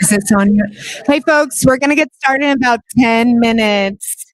Is it Sonia? Hey, folks, we're going to get started in about 10 minutes.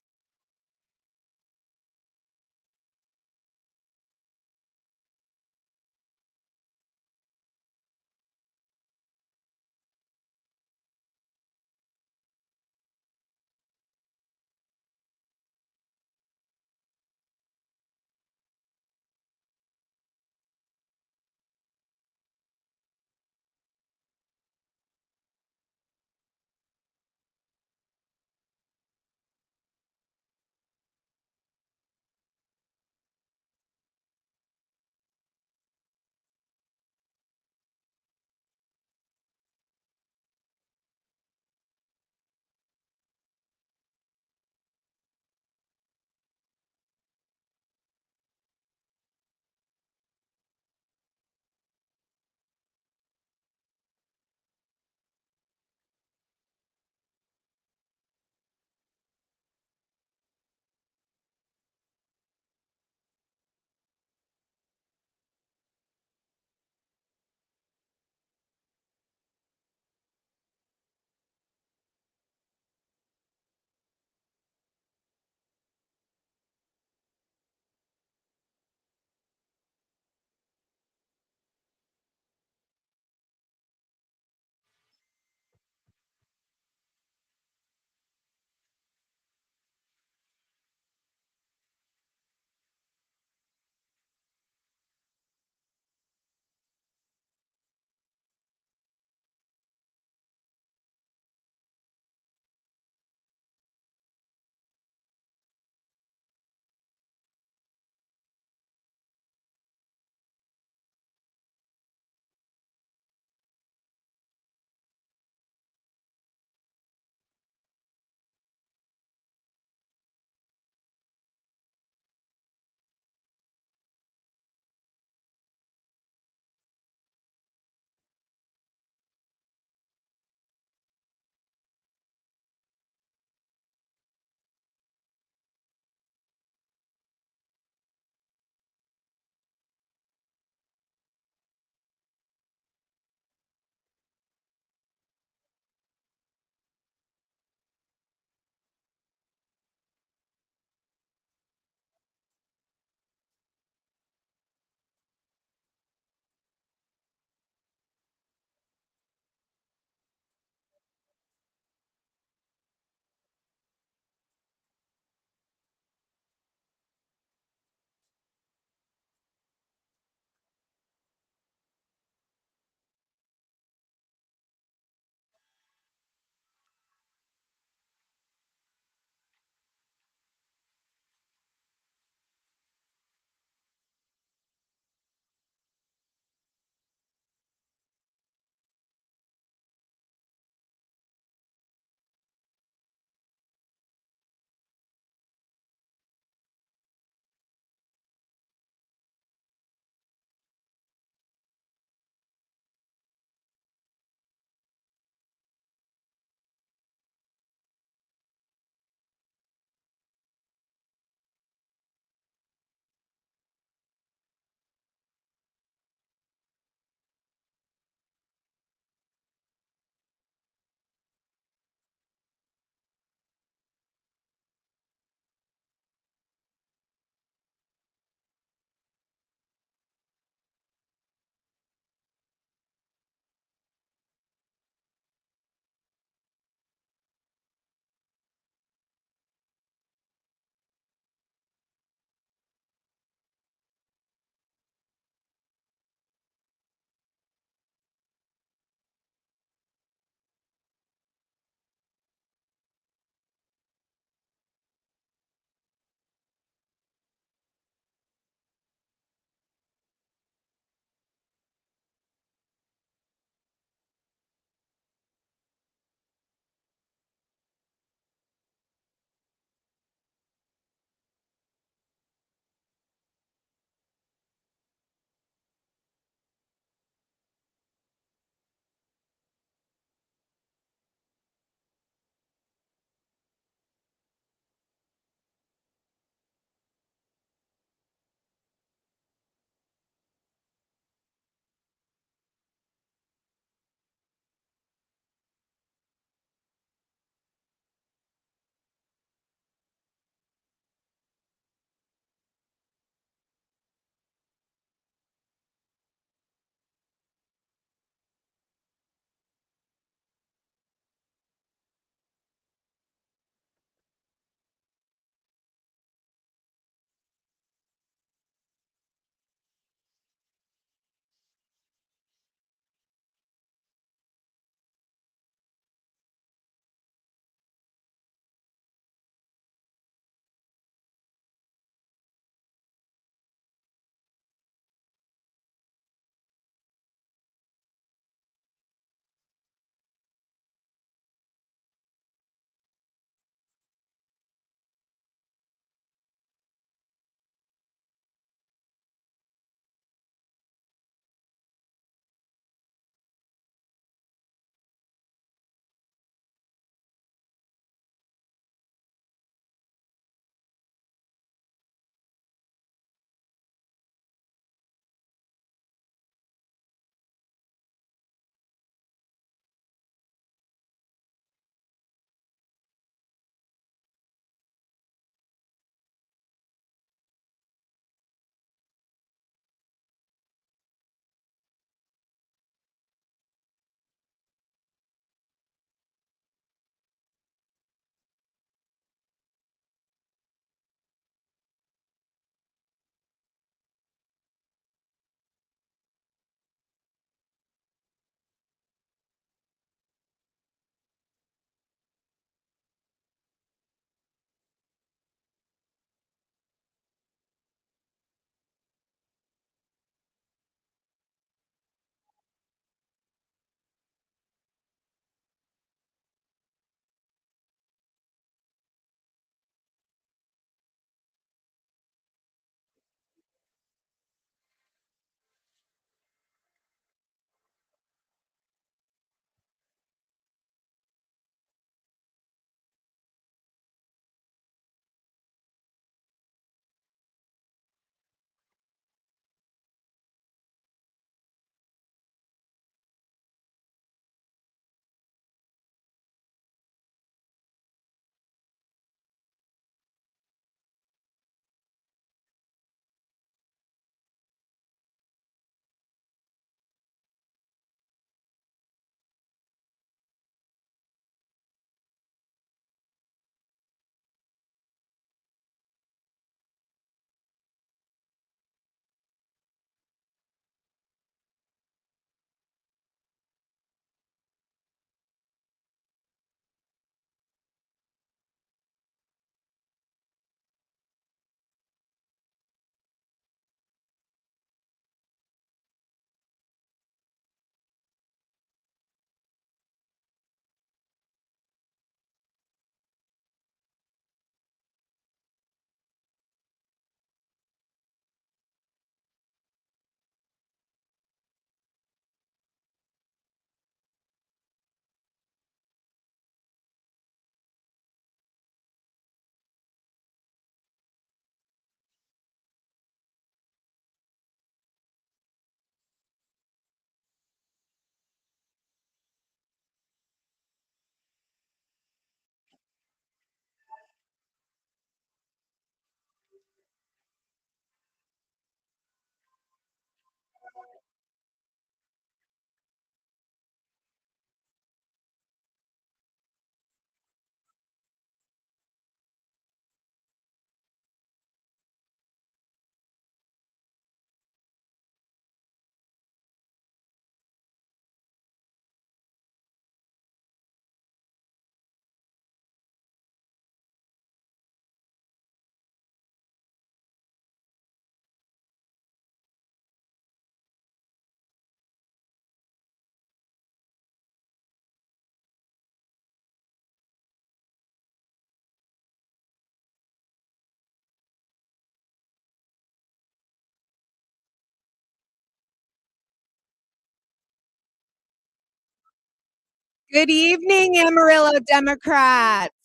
Good evening, Amarillo Democrats.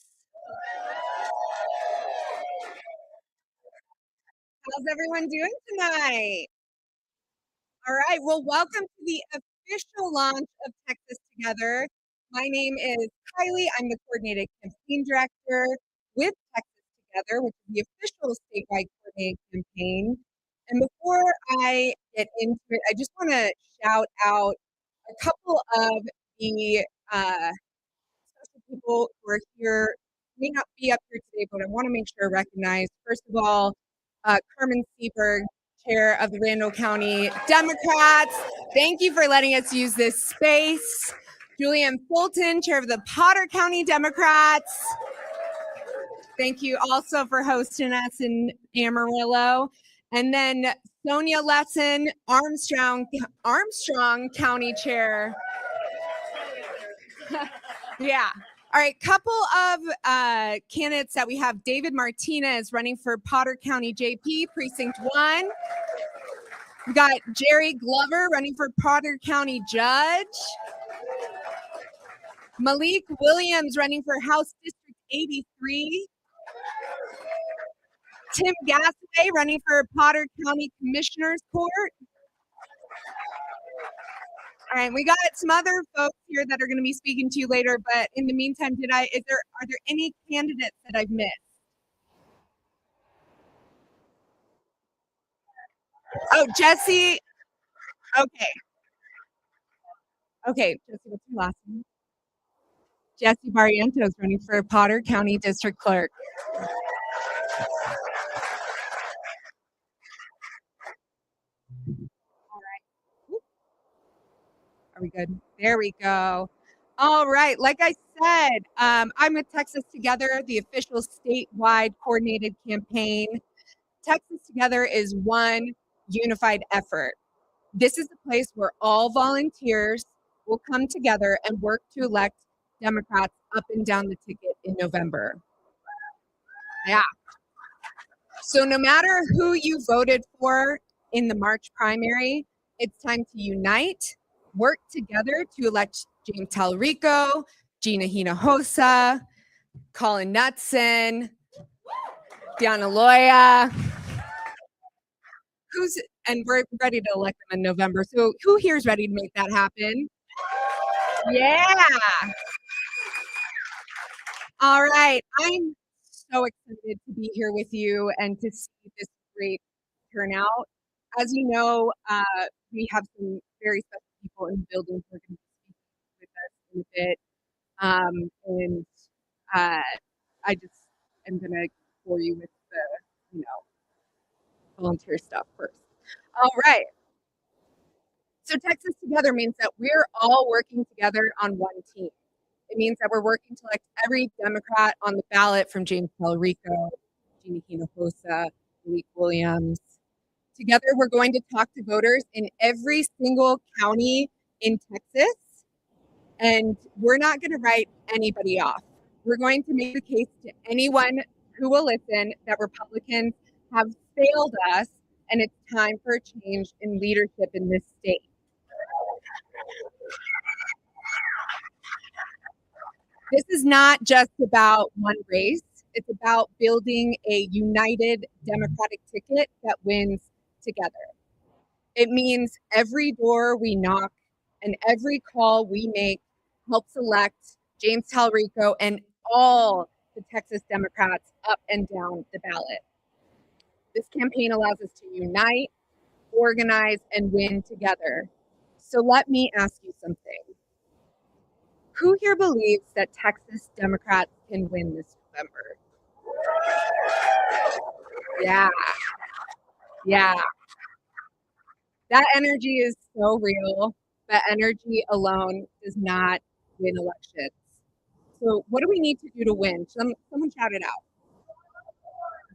How's everyone doing tonight? All right, well, welcome to the official launch of Texas Together. My name is Kylie. I'm the coordinated campaign director with Texas Together, which is the official statewide coordinated campaign. And before I get into it, I just want to shout out a couple of the special people who are here, may not be up here today, but I want to make sure I recognize, first of all, Carmen Seberg, chair of the Randall County Democrats. Thank you for letting us use this space. Julianne Fulton, chair of the Potter County Democrats. Thank you also for hosting us in Amarillo. And then Sonia Lesson, Armstrong County chair. Yeah. All right, couple of candidates that we have. David Martinez running for Potter County JP, Precinct 1. We got Jerry Glover running for Potter County Judge. Malik Williams running for House District 83. Tim Gasaway running for Potter County Commissioner's Court. All right, we got some other folks here that are going to be speaking to you later, but in the meantime, are there any candidates that I've missed? Oh, Jesse. Okay, Jesse, what's your last name? Jesse Barrientos running for Potter County District Clerk. All right. Are we good? There we go. All right. Like I said, I'm with Texas Together, the official statewide coordinated campaign. Texas Together is one unified effort. This is the place where all volunteers will come together and work to elect Democrats up and down the ticket in November. Yeah. So no matter who you voted for in the March primary, it's time to unite, work together to elect James Talarico, Gina Hinojosa, Colin Knutson, Diana Loya. And we're ready to elect them in November. So who here is ready to make that happen? Yeah. All right. I'm so excited to be here with you and to see this great turnout. As you know, we have some very special people in the building who are going to be speaking with us in a bit. And I just am going to bore you with the, volunteer stuff first. All right. So Texas Together means that we're all working together on one team. It means that we're working to elect every Democrat on the ballot, from James Talarico, Gina Hinojosa, Malik Williams. Together, we're going to talk to voters in every single county in Texas, and we're not going to write anybody off. We're going to make the case to anyone who will listen that Republicans have failed us, and it's time for a change in leadership in this state. This is not just about one race. It's about building a united Democratic ticket that wins together. It means every door we knock and every call we make helps elect James Talarico and all the Texas Democrats up and down the ballot. This campaign allows us to unite, organize, and win together. So let me ask you something. Who here believes that Texas Democrats can win this November? Yeah. That energy is so real, but energy alone does not win elections. So what do we need to do to win? Someone shout it out.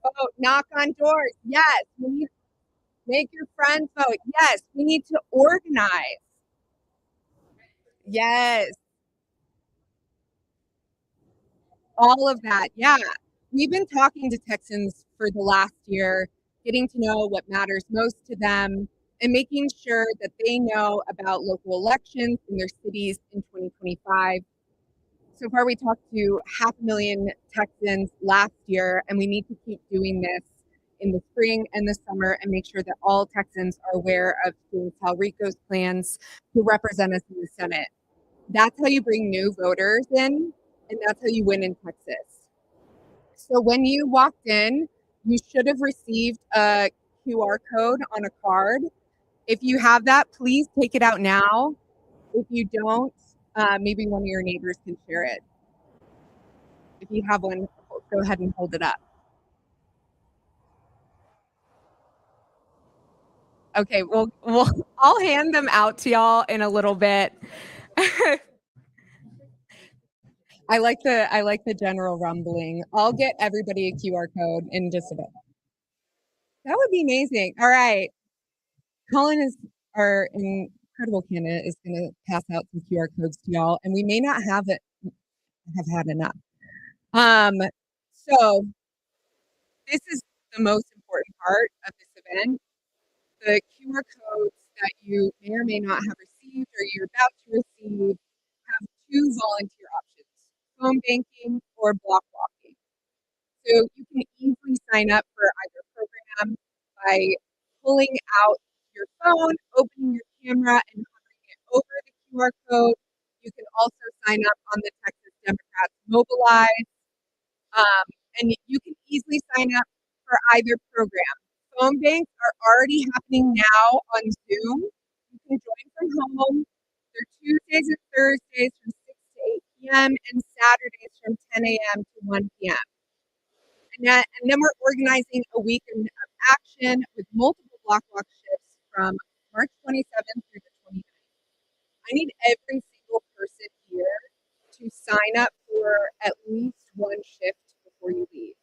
Vote, knock on doors. Yes, we need to make your friends vote. Yes, we need to organize. Yes. All of that. Yeah. We've been talking to Texans for the last year, getting to know what matters most to them and making sure that they know about local elections in their cities in 2025. so far we talked to 500,000 Texans last year, and we need to keep doing this in the spring and the summer and make sure that all Texans are aware of King Talrico's plans to represent us in the Senate. That's how you bring new voters in, and that's how you win in Texas. So when you walked in, you should have received a QR code on a card. If you have that, please take it out now. If you don't, maybe one of your neighbors can share it. If you have one, go ahead and hold it up. Okay, well, I'll hand them out to y'all in a little bit. I like the general rumbling. I'll get everybody a QR code in just a bit. That would be amazing. All right. Colin is our incredible candidate is going to pass out some QR codes to y'all, and we may not have had enough. So this is the most important part of this event. The QR codes that you may or may not have received or you're about to receive have two volunteer options, phone banking or block walking. So you can easily sign up for either program by pulling out your phone, opening your camera, and hovering it over the QR code. You can also sign up on the Texas Democrats Mobilize, and you can easily sign up for either program. Phone banks are already happening now on Zoom. You can join from home. They're Tuesdays and Thursdays from 6 to 8 p.m. and Saturdays from 10 a.m. to 1 p.m. And then we're organizing a weekend of action with multiple block walk shifts from March 27th through the 29th. I need every single person here to sign up for at least one shift before you leave.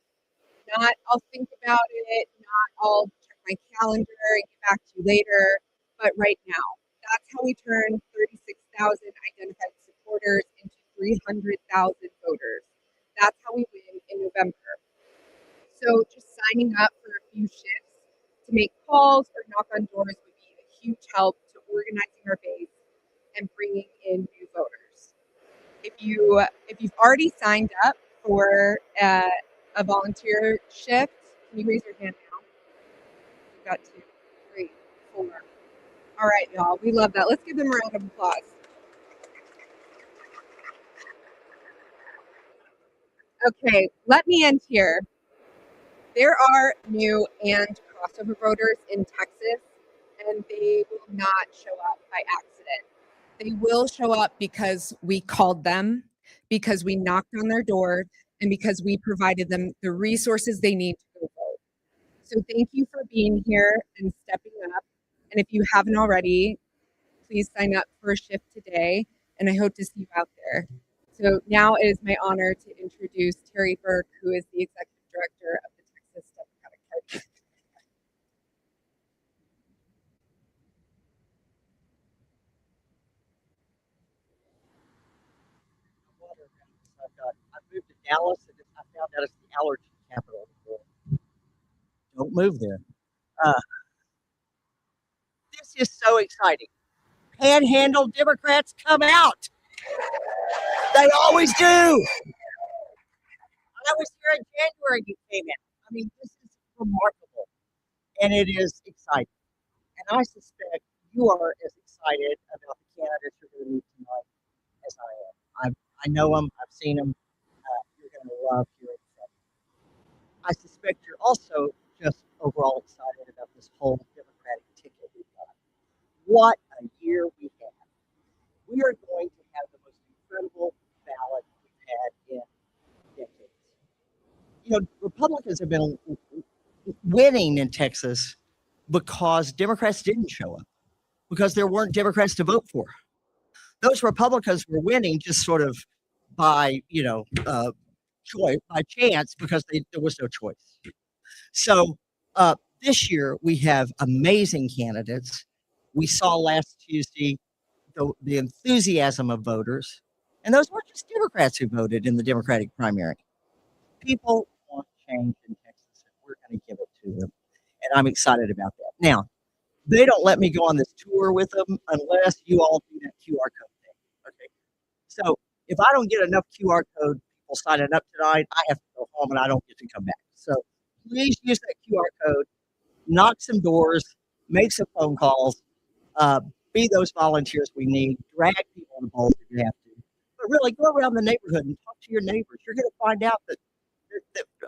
Not I'll think about it, not I'll check my calendar and get back to you later, but right now. That's how we turn 36,000 identified supporters into 300,000 voters. That's how we win in November. So just signing up for a few shifts to make calls or knock on doors would be a huge help to organizing our base and bringing in new voters. If you've already signed up for a volunteer shift, can you raise your hand now? We've got 2, 3, 4. All right, y'all. We love that. Let's give them a round of applause. Okay, let me end here. There are new and crossover voters in Texas, and they will not show up by accident. They will show up because we called them, because we knocked on their door, and because we provided them the resources they need to go vote. So thank you for being here and stepping up. And if you haven't already, please sign up for a shift today, and I hope to see you out there. So now it is my honor to introduce Terry Burke, who is the Executive Director of the Texas Democratic Party. I moved to Dallas and I found out it's the allergy capital of the world. Don't move there. Uh, this is so exciting. Panhandle Democrats come out. They always do. I was here in January. You came in. I mean, this is remarkable, and it is exciting. And I suspect you are as excited about the candidates you're going to meet tonight as I am. I know them. I've seen them. You're going to love hearing from them. I suspect you're also just overall excited about this whole Democratic ticket we've got. What a year we have. We are going to have the most incredible ballot we've had in decades. You know, Republicans have been winning in Texas because Democrats didn't show up, because there weren't Democrats to vote for. Those Republicans were winning just sort of by, choice, by chance, because there was no choice. So this year we have amazing candidates. We saw last Tuesday the enthusiasm of voters, and those weren't just Democrats who voted in the Democratic primary. People want change in Texas, and we're going to give it to them, and I'm excited about that. Now, they don't let me go on this tour with them unless you all do that QR code thing. Okay, so If I don't get enough QR code people signing up tonight, I have to go home and I don't get to come back. So please use that QR code, knock some doors, make some phone calls, uh, be those volunteers we need, drag people in the polls if you have to. But really, go around the neighborhood and talk to your neighbors. You're going to find out that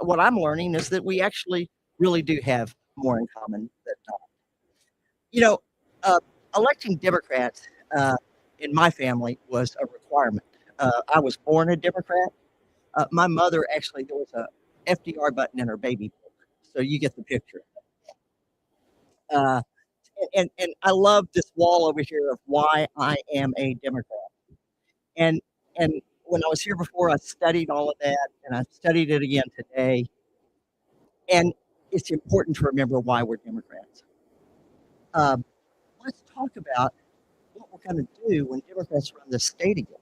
what I'm learning is that we actually really do have more in common than not. You know, uh, electing Democrats in my family was a requirement. I was born a Democrat. My mother actually, there was a FDR button in her baby book, so you get the picture. Uh, and I love this wall over here of why I am a Democrat. And and when I was here before, I studied all of that, and I studied it again today. And it's important to remember why we're Democrats. Um, let's talk about what we're going to do when Democrats run the state again.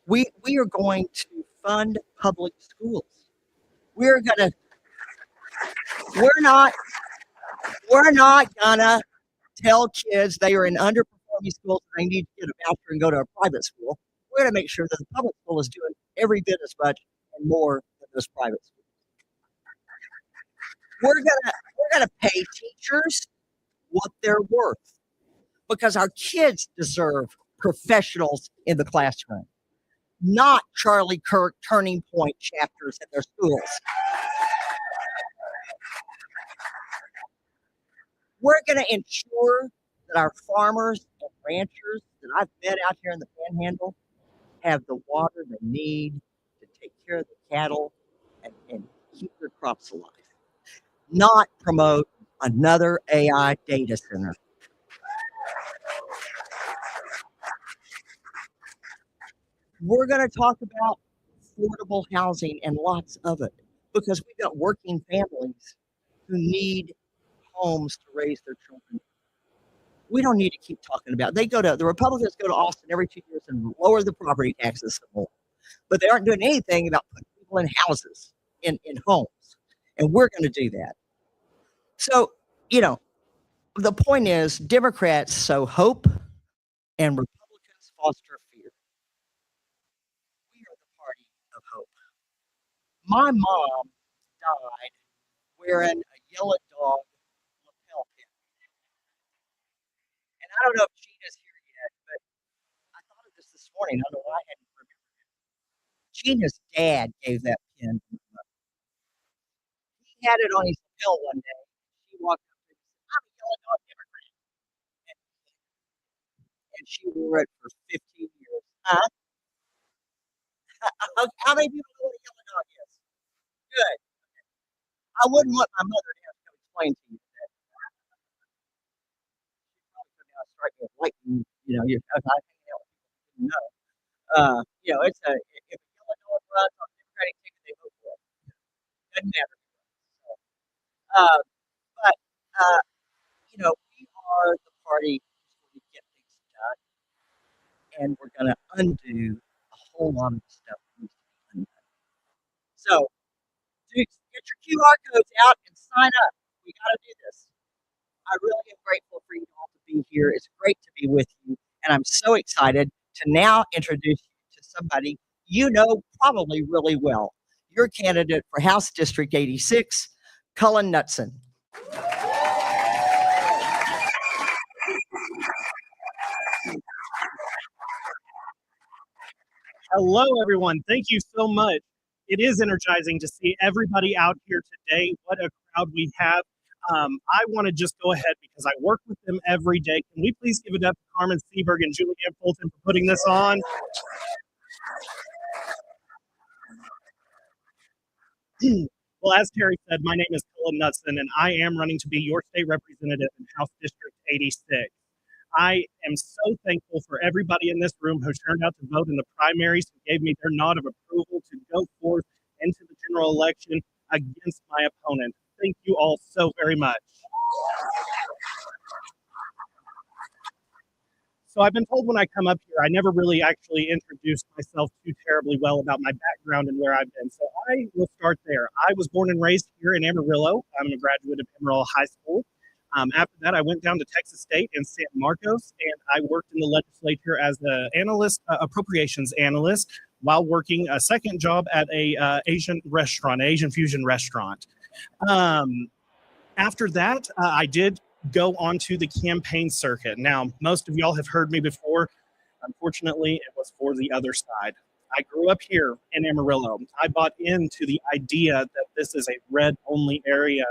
We are going to fund public schools. We're gonna we're not we're not gonna tell kids they are in underperforming schools and they need to get a voucher and go to a private school. We're going to make sure that the public school is doing every bit as much and more than those private schools. We're gonna pay teachers what they're worth because our kids deserve professionals in the classroom, not Charlie Kirk turning point chapters in their schools. We're going to ensure that our farmers and ranchers that I've met out here in the Panhandle have the water they need to take care of the cattle and keep their crops alive, not promote another AI data center. We're going to talk about affordable housing and lots of it because we've got working families who need homes to raise their children. We don't need to keep talking about it. The Republicans go to Austin every 2 years and lower the property taxes some more, but they aren't doing anything about putting people in houses, in homes, and we're going to do that. So, you know, the point is, Democrats sow hope, and Republicans foster fear. We are the party of hope. My mom died wearing a yellow dog lapel pin, and I don't know if Gina's here yet, but I thought of this morning. I don't know why I hadn't remembered. Gina's dad gave that pin to my mother. He had it on his lapel one day. She walked up to him and said, "I'm a yellow dog Democrat," and, and she wore it for 15 years. How many people know what a yellow dog is? Good. I wouldn't want my mother to have to come explain to you that. She's probably going to strike me as lightning. If I hang out with people who know. It's if a yellow dog runs on a Democratic ticket, they vote for it. Doesn't matter. So, uh, but we are the party who's going to get things done, and we're going to undo a whole lot of the stuff that needs to be undone. So, get your QR codes out and sign up. We got to do this. I really am grateful for you all to be here. It's great to be with you. And I'm so excited to now introduce you to somebody you know probably really well. Your candidate for House District 86, Cullen Knutson. Hello, everyone. Thank you so much. It is energizing to see everybody out here today. What a crowd we have. I want to just go ahead because I work with them every day. Can we please give it up to Carmen Seberg and Julianne Fulton for putting this on? Well, as Terry said, my name is Cullen Knutson, and I am running to be your state representative in House District 86. I am so thankful for everybody in this room who turned out to vote in the primaries, who gave me their nod of approval to go forth into the general election against my opponent. Thank you all so very much. So I've been told when I come up here, I never really actually introduced myself too terribly well about my background and where I've been. So I will start there. I was born and raised here in Amarillo. I'm a graduate of Amarillo High School. After that, I went down to Texas State in San Marcos, and I worked in the legislature as an analyst, appropriations analyst, while working a second job at a Asian fusion restaurant. Um, After that, I did go onto the campaign circuit. Now, most of y'all have heard me before. Unfortunately, it was for the other side. I grew up here in Amarillo. I bought into the idea that this is a red only area.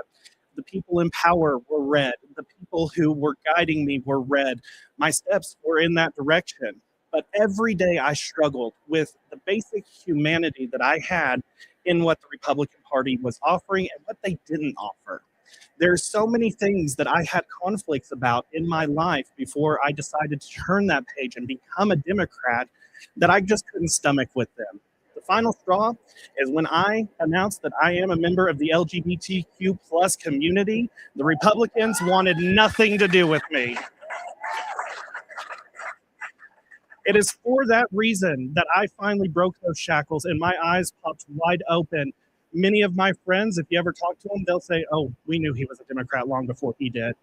The people in power were red. The people who were guiding me were red. My steps were in that direction. But every day I struggled with the basic humanity that I had in what the Republican Party was offering and what they didn't offer. There's so many things that I had conflicts about in my life before I decided to turn that page and become a Democrat that I just couldn't stomach with them. The final straw is when I announced that I am a member of the LGBTQ plus community. The Republicans wanted nothing to do with me. It is for that reason that I finally broke those shackles and my eyes popped wide open. Many of my friends, if you ever talk to them, they'll say, "Oh, we knew he was a Democrat long before he did."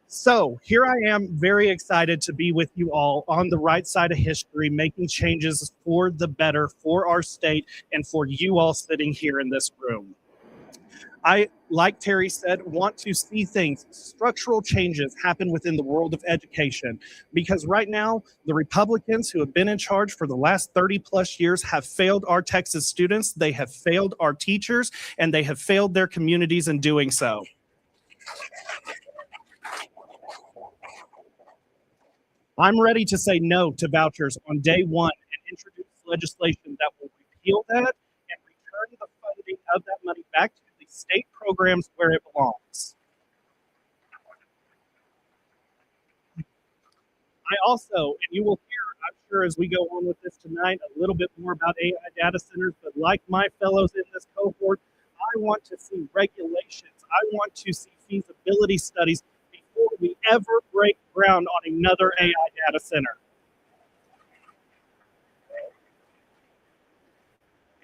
So here I am, very excited to be with you all on the right side of history, making changes for the better for our state and for you all sitting here in this room. I, like Terry said, want to see things, structural changes happen within the world of education. Because right now, the Republicans who have been in charge for the last 30 plus years have failed our Texas students, they have failed our teachers, and they have failed their communities in doing so. I'm ready to say no to vouchers on day one and introduce legislation that will repeal that and return the funding of that money back to the state programs where it belongs. I also, and you will hear, I'm sure as we go on with this tonight, a little bit more about AI data centers, but like my fellows in this cohort, I want to see regulations. I want to see feasibility studies before we ever break ground on another AI data center.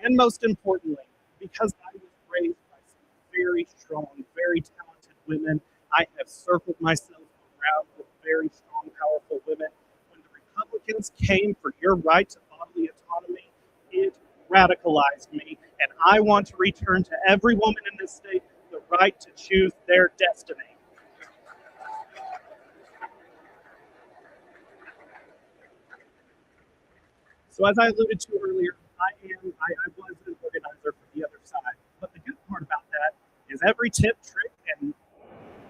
And most importantly, because I was raised by some very strong, very talented women, I have circled myself around with very strong, powerful women. When the Republicans came for your right to bodily autonomy, it radicalized me. And I want to return to every woman in this state the right to choose their destiny. So as I alluded to earlier, I was an organizer for the other side. But the good part about that is every tip, trick,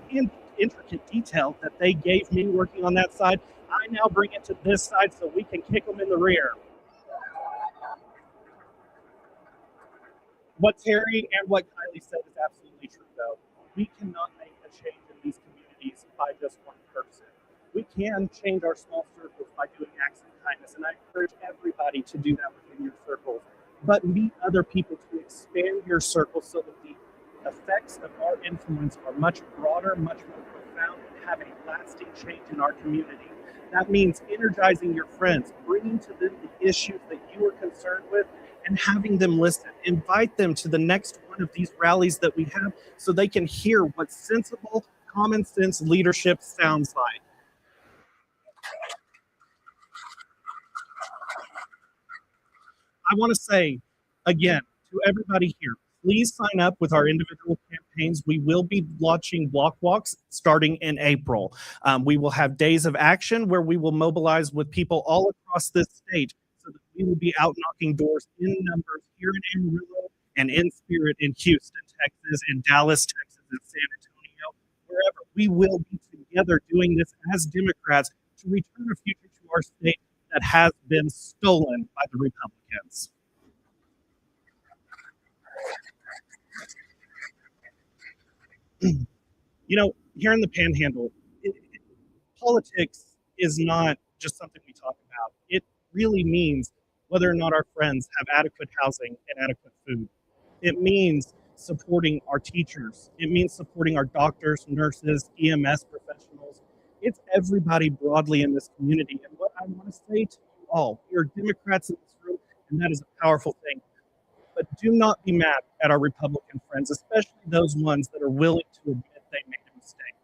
and intricate detail that they gave me working on that side, I now bring it to this side so we can kick them in the rear. What Terry and what Kylie said is absolutely true, though. We cannot make a change in these communities by just one person. We can change our small circles by doing acts of kindness, and I encourage everybody to do that within your circles. But meet other people to expand your circle so that the effects of our influence are much broader, much more profound, and have a lasting change in our community. That means energizing your friends, bringing to them the issues that you are concerned with, and having them listen. Invite them to the next one of these rallies that we have so they can hear what sensible, common sense leadership sounds like. I want to say again to everybody here, please sign up with our individual campaigns. We will be launching block walks starting in April. We will have days of action where we will mobilize with people all across this state so that we will be out knocking doors in numbers here in Amarillo and in spirit in Houston, Texas, in Dallas, Texas, and San Antonio, wherever. We will be together doing this as Democrats to return a future to our state that has been stolen by the Republicans. You know, here in the Panhandle, politics is not just something we talk about. It really means whether or not our friends have adequate housing and adequate food. It means supporting our teachers. It means supporting our doctors, nurses, EMS professionals. It's everybody broadly in this community. And what I want to say to you all, you're Democrats in this room, and that is a powerful thing. But do not be mad at our Republican friends, especially those ones that are willing to admit they made a mistake.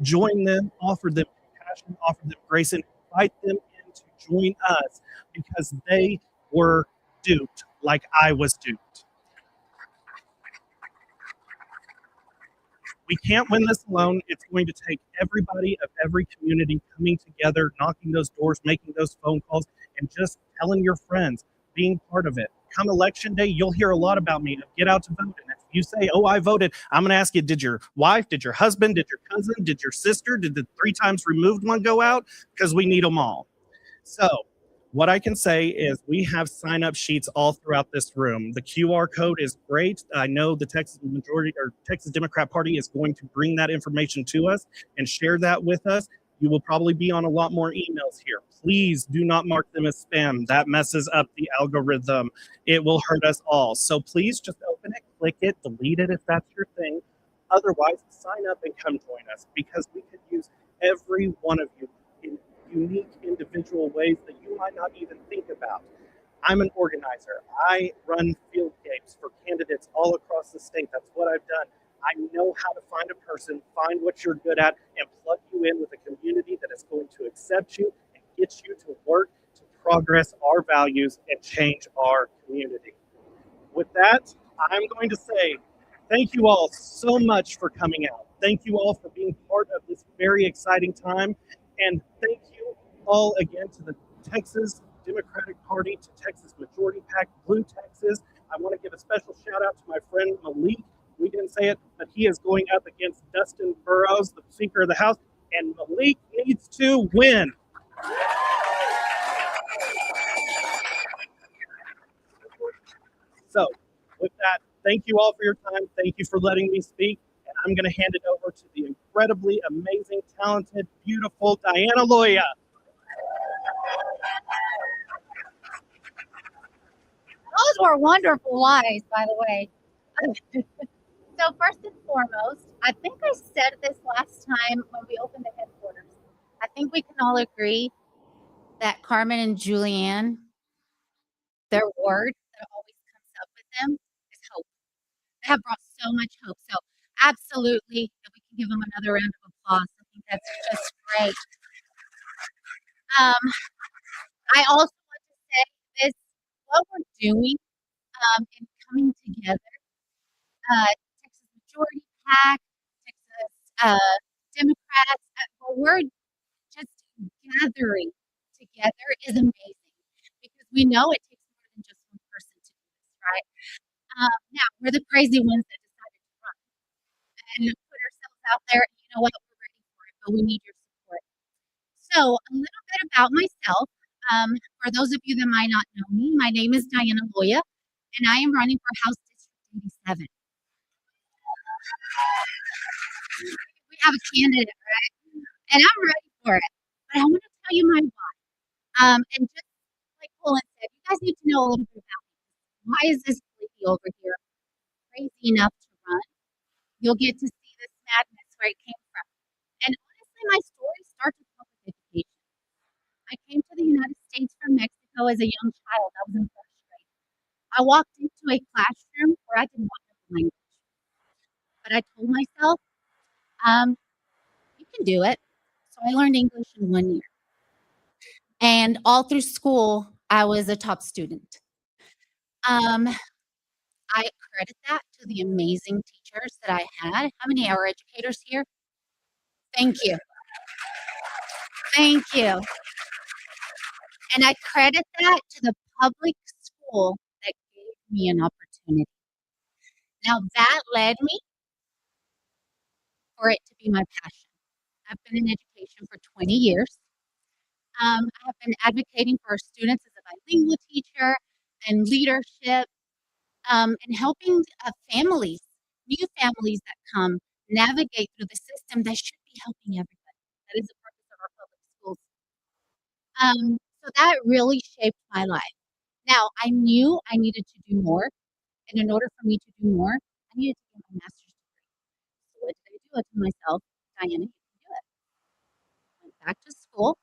Join them, offer them compassion, offer them grace, and invite them in to join us because they were duped like I was duped. We can't win this alone. It's going to take everybody of every community coming together, knocking those doors, making those phone calls, and just telling your friends, being part of it. Come election day, you'll hear a lot about me. Get out to vote. And if you say, oh, I voted, I'm going to ask you, did your wife, did your husband, did your cousin, did your sister, did the 3 times removed one go out? Because we need them all. So what I can say is we have sign-up sheets all throughout this room. The QR code is great. I know the Texas Democrat Party is going to bring that information to us and share that with us. You will probably be on a lot more emails here. Please do not mark them as spam. That messes up the algorithm. It will hurt us all. So please just open it, click it, delete it if that's your thing. Otherwise, sign up and come join us because we could use every one of you in unique individual ways that you might not even think about. I'm an organizer. I run field games for candidates all across the state. That's what I've done. I know how to find a person, find what you're good at, and plug you in with a community that is going to accept you and get you to work to progress our values and change our community. With that, I'm going to say thank you all so much for coming out. Thank you all for being part of this very exciting time. And thank you all again to the Texas Democratic Party, to Texas Majority PAC, Blue Texas. I want to give a special shout out to my friend Malik. We didn't say it, but he is going up against Dustin Burrows, the Speaker of the House, and Malik needs to win. So with that, thank you all for your time. Thank you for letting me speak. And I'm going to hand it over to the incredibly amazing, talented, beautiful Diana Loya. Those were wonderful lies, by the way. So first and foremost, I think I said this last time when we opened the headquarters. I think we can all agree that Carmen and Julianne, their word that always comes up with them is hope. They have brought so much hope. So absolutely, if we can give them another round of applause. I think that's just great. I also want to say this, what we're doing in coming together, Texas Majority PAC, Texas Democrats, what we're just gathering together is amazing because we know it takes more than just one person to do this, right? Now, we're the crazy ones that decided to run and put ourselves out there. And you know what? We're ready for it, but we need your support. So, a little bit about myself. For those of you that might not know me, my name is Diana Loya, and I am running for House District 87. We have a candidate, right? And I'm ready for it. But I want to tell you my why. And just like Colin said, you guys need to know a little bit about me. Why is this lady over here crazy enough to run? You'll get to see this madness where it came from. And honestly, my story starts with public education. I came to the United States from Mexico as a young child. I was in first grade. I walked into a classroom where I did not know the language. But I told myself, you can do it. So I learned English in 1 year. And all through school, I was a top student. I credit that to the amazing teachers that I had. How many are educators here? Thank you. Thank you. And I credit that to the public school that gave me an opportunity. Now that led me for it to be my passion. I've been in education for 20 years. I have been advocating for our students as a bilingual teacher and leadership and helping families, new families that come, navigate through the system that should be helping everybody. That is the purpose of our public schools. So that really shaped my life. Now, I knew I needed to do more. And in order for me to do more, I needed to get my master's degree. So what did I do? I told myself, Diana, you can do it. I went back to school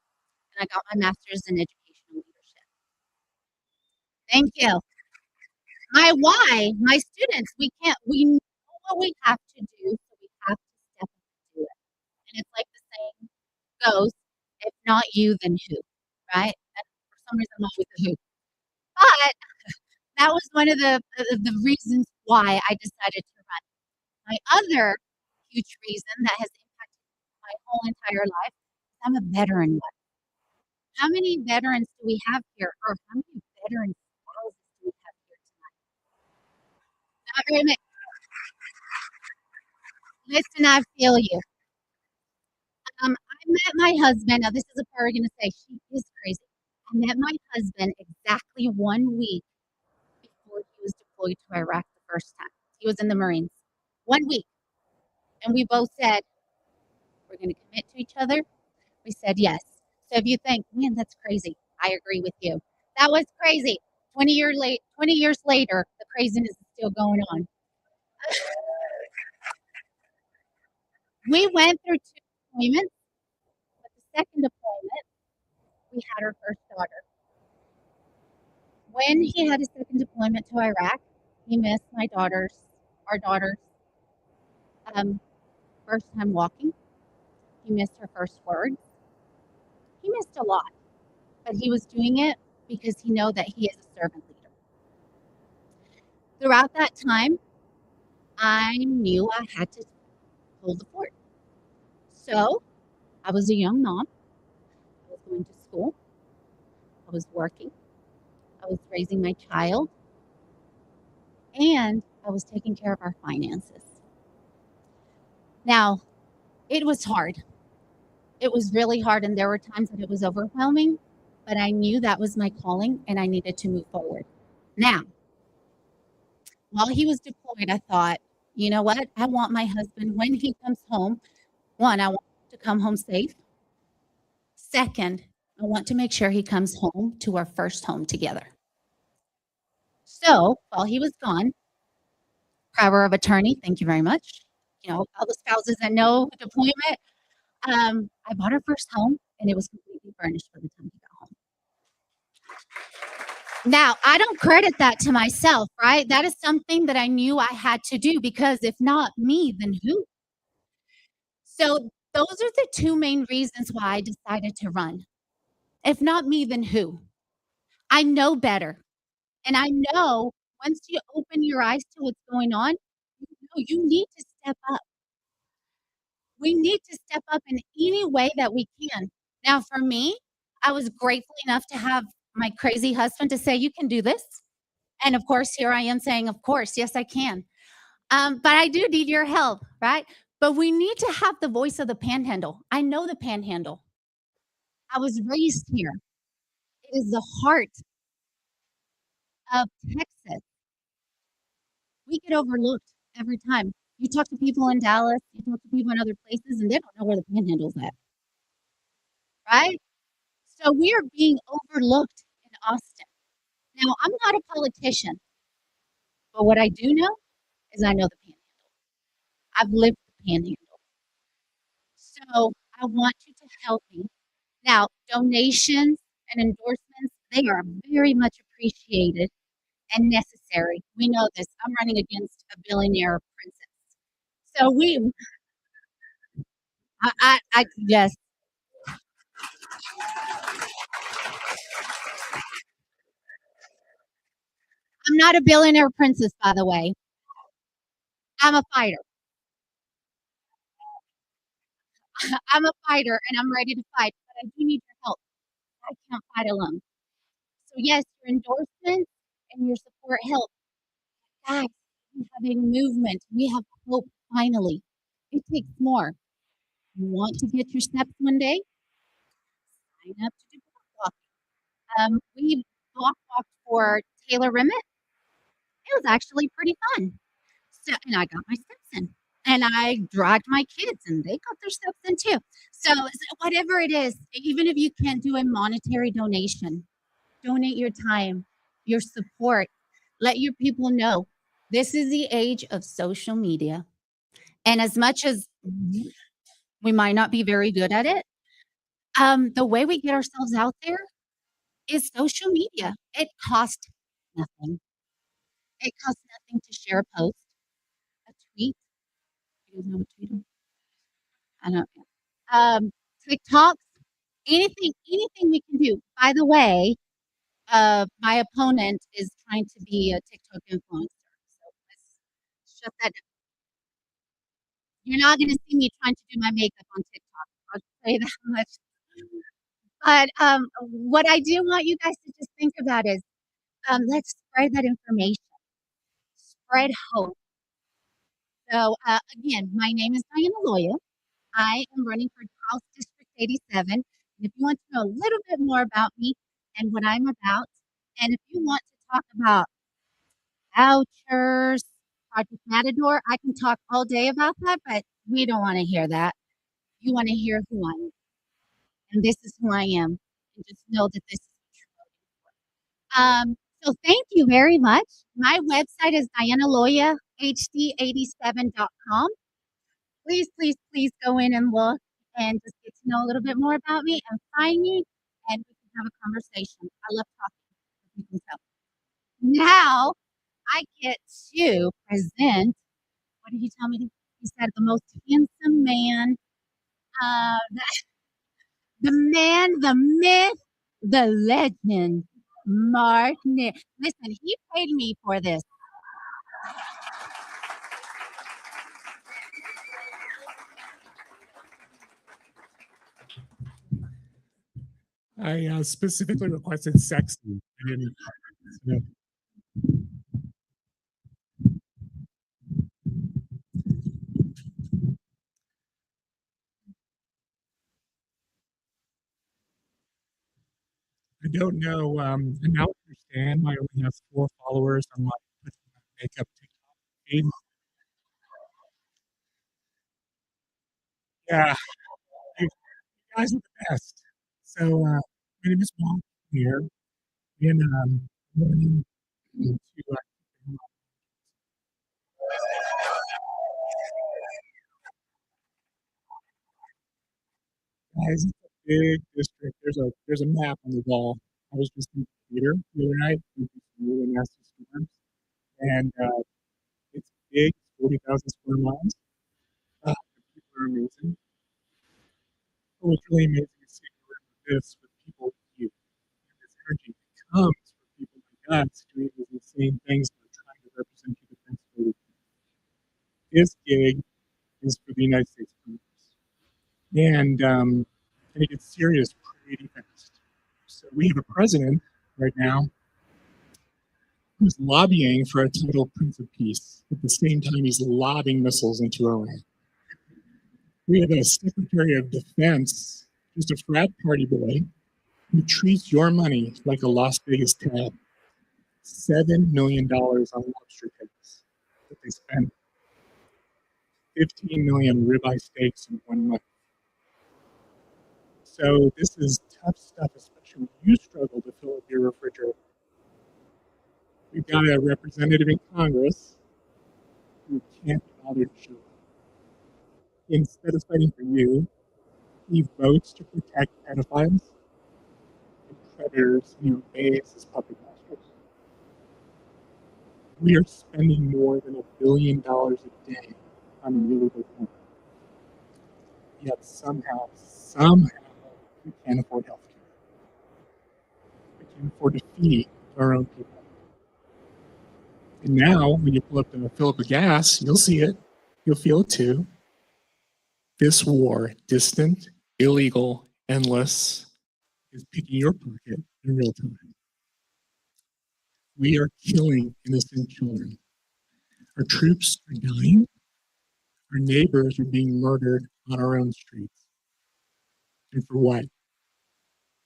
and I got my master's in educational leadership. Thank you. My why, my students, we know what we have to do, so we have to step up And it's like the saying goes, if not you, then who, right? And for some reason, I'm always a who. But that was one of the reasons why I decided to run. My other huge reason that has impacted my whole entire life is I'm a veteran wife. How many veterans do we have here, or how many veteran spouses do we have here tonight? Not very many. Listen, I feel you. I met my husband. Now, this is a part we're going to say. She is crazy. I met my husband exactly 1 week before he was deployed to Iraq the first time. He was in the Marines. 1 week. And we both said, we're going to commit to each other. We said yes. So if you think, man, that's crazy, I agree with you. That was crazy. 20 years later, the craziness is still going on. We went through 2 deployments, but the second deployment, we had our first daughter. When he had his second deployment to Iraq, he missed our daughter's first time walking. He missed her first words. He missed a lot, but he was doing it because he knew that he is a servant leader. Throughout that time, I knew I had to hold the fort. So I was a young mom. I was going to school. I was working. I was raising my child. And I was taking care of our finances. Now, it was hard. It was really hard, and there were times that it was overwhelming, but I knew that was my calling and I needed to move forward. Now, while he was deployed, I thought, you know what? I want my husband, when he comes home, one, I want him to come home safe. Second, I want to make sure he comes home to our first home together. So while he was gone, power of attorney, thank you very much. You know, all the spouses that know deployment, I bought our first home and it was completely furnished by the time he got home. Now, I don't credit that to myself, right? That is something that I knew I had to do because if not me, then who? So those are the 2 main reasons why I decided to run. If not me, then who? I know better. And I know once you open your eyes to what's going on, you know you need to step up. We need to step up in any way that we can. Now, for me, I was grateful enough to have my crazy husband to say, you can do this. And of course, here I am saying, of course, yes, I can. But I do need your help, right? But we need to have the voice of the panhandle. I know the panhandle. I was raised here. It is the heart of Texas. We get overlooked every time. You talk to people in Dallas, you talk to people in other places, and they don't know where the panhandle's at, right? So we are being overlooked in Austin. Now, I'm not a politician, but what I do know is I know the panhandle. I've lived the panhandle. So I want you to help me. Now, donations and endorsements, they are very much appreciated and necessary. We know this. I'm running against a billionaire princess. So yes. I'm not a billionaire princess, by the way. I'm a fighter. I'm a fighter and I'm ready to fight, but I do need your help. I can't fight alone. So yes, your endorsements and your support help. Guys, we have a movement. We have hope finally. It takes more. You want to get your steps one day? Sign up to do block walking. We block walked for Taylor Rimmet. It was actually pretty fun. So, and I got my steps in. And I dragged my kids and they got their steps in too. So whatever it is, even if you can't do a monetary donation, donate your time, your support. Let your people know this is the age of social media. And as much as we might not be very good at it, the way we get ourselves out there is social media. It costs nothing. It costs nothing to share a post, a tweet. You guys know what tweet is? I don't. TikToks, anything we can do. By the way, my opponent is trying to be a TikTok influencer. So let's shut that down. You're not going to see me trying to do my makeup on TikTok. I'll say that much. But what I do want you guys to just think about is let's spread that information, spread hope. So, again, my name is Diana Loya. I am running for House District 87. And if you want to know a little bit more about me and what I'm about, and if you want to talk about vouchers, Project Matador, I can talk all day about that, but we don't want to hear that. You want to hear who I am. And this is who I am. And just know that this is what you're voting for. So thank you very much. My website is dianaloyahd87.com. Please, please, please go in and look and just get to know a little bit more about me and find me, and we can have a conversation. I love talking, as you can tell. Now I get to present, what did he tell me? He said the most handsome man, uh, the man, the myth, the legend, Mark Nick. Listen, he paid me for this. I specifically requested sexy. I didn't. So. I don't know. I now understand why I only have 4 followers on my makeup TikTok feed. Yeah, you guys are the best. So, my name is Juan here, and wanting to guys, it's a big district. There's a map on the wall. I was just in the theater the other night, and some really nasty storms, and it's big, 40,000 square miles. The people are amazing. But what's really amazing is seeing a room like this with people like you. And this energy that comes from people like us doing these insane things that are trying to represent you defensively. This gig is for the United States Congress. And it gets serious pretty fast. So we have a president right now who's lobbying for a title Prince of Peace at the same time he's lobbing missiles into Iran. We have a Secretary of Defense, just a frat party boy, who treats your money like a Las Vegas tab. $7 million on lobster tails that they spend. 15 million ribeye steaks in 1 month. So this is tough stuff, especially when you struggle to fill up your refrigerator. We've got a representative in Congress who can't be bothered to show up. Instead of fighting for you, he votes to protect pedophiles and predators and obeys his puppet masters. We are spending more than $1 billion a day on illegal crime. Yet somehow, we can't afford health care. We can't afford to feed our own people. And now, when you pull up to fill up a gas, you'll see it. You'll feel it too. This war, distant, illegal, endless, is picking your pocket in real time. We are killing innocent children. Our troops are dying. Our neighbors are being murdered on our own streets. And for what?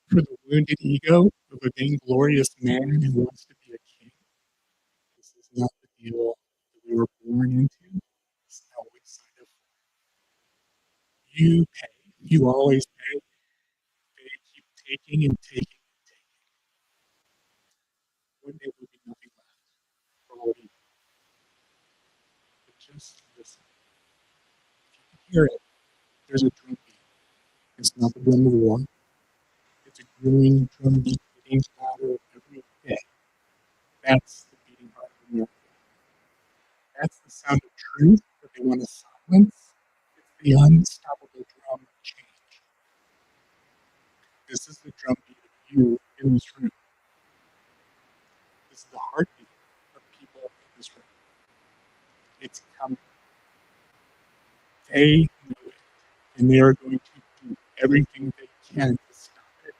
For the wounded ego of a vainglorious man who wants to be a king. This is not the deal that we were born into. It's not what we signed up for. You pay. You always pay. They keep taking and taking and taking. One day there'll be nothing left for all of you. But just listen. If you can hear it, there's a drum beat. It's not the drum of war. It's a growing drum beat getting louder every day. That's the beating heart of America. That's the sound of truth that they want to silence. It's the unstoppable drum of change. This is the drumbeat of you in this room. This is the heartbeat of people in this room. It's coming. They know it, and they are going to do everything they can to stop it.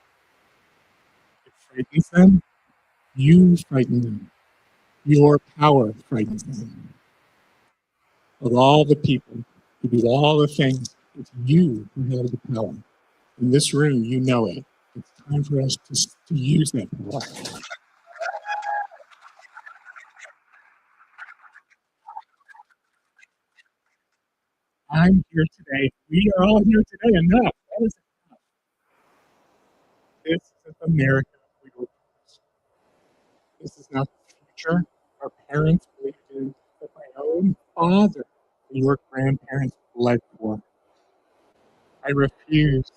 It frightens them. You frighten them. Your power frightens them. Of all the people who do all the things, it's you who have the power. In this room, you know it. It's time for us to use that power. I'm here today. We are all here today. Enough. That is enough. This is America we were promised. This is not the future our parents believed in, that my own father and your grandparents bled for. I refuse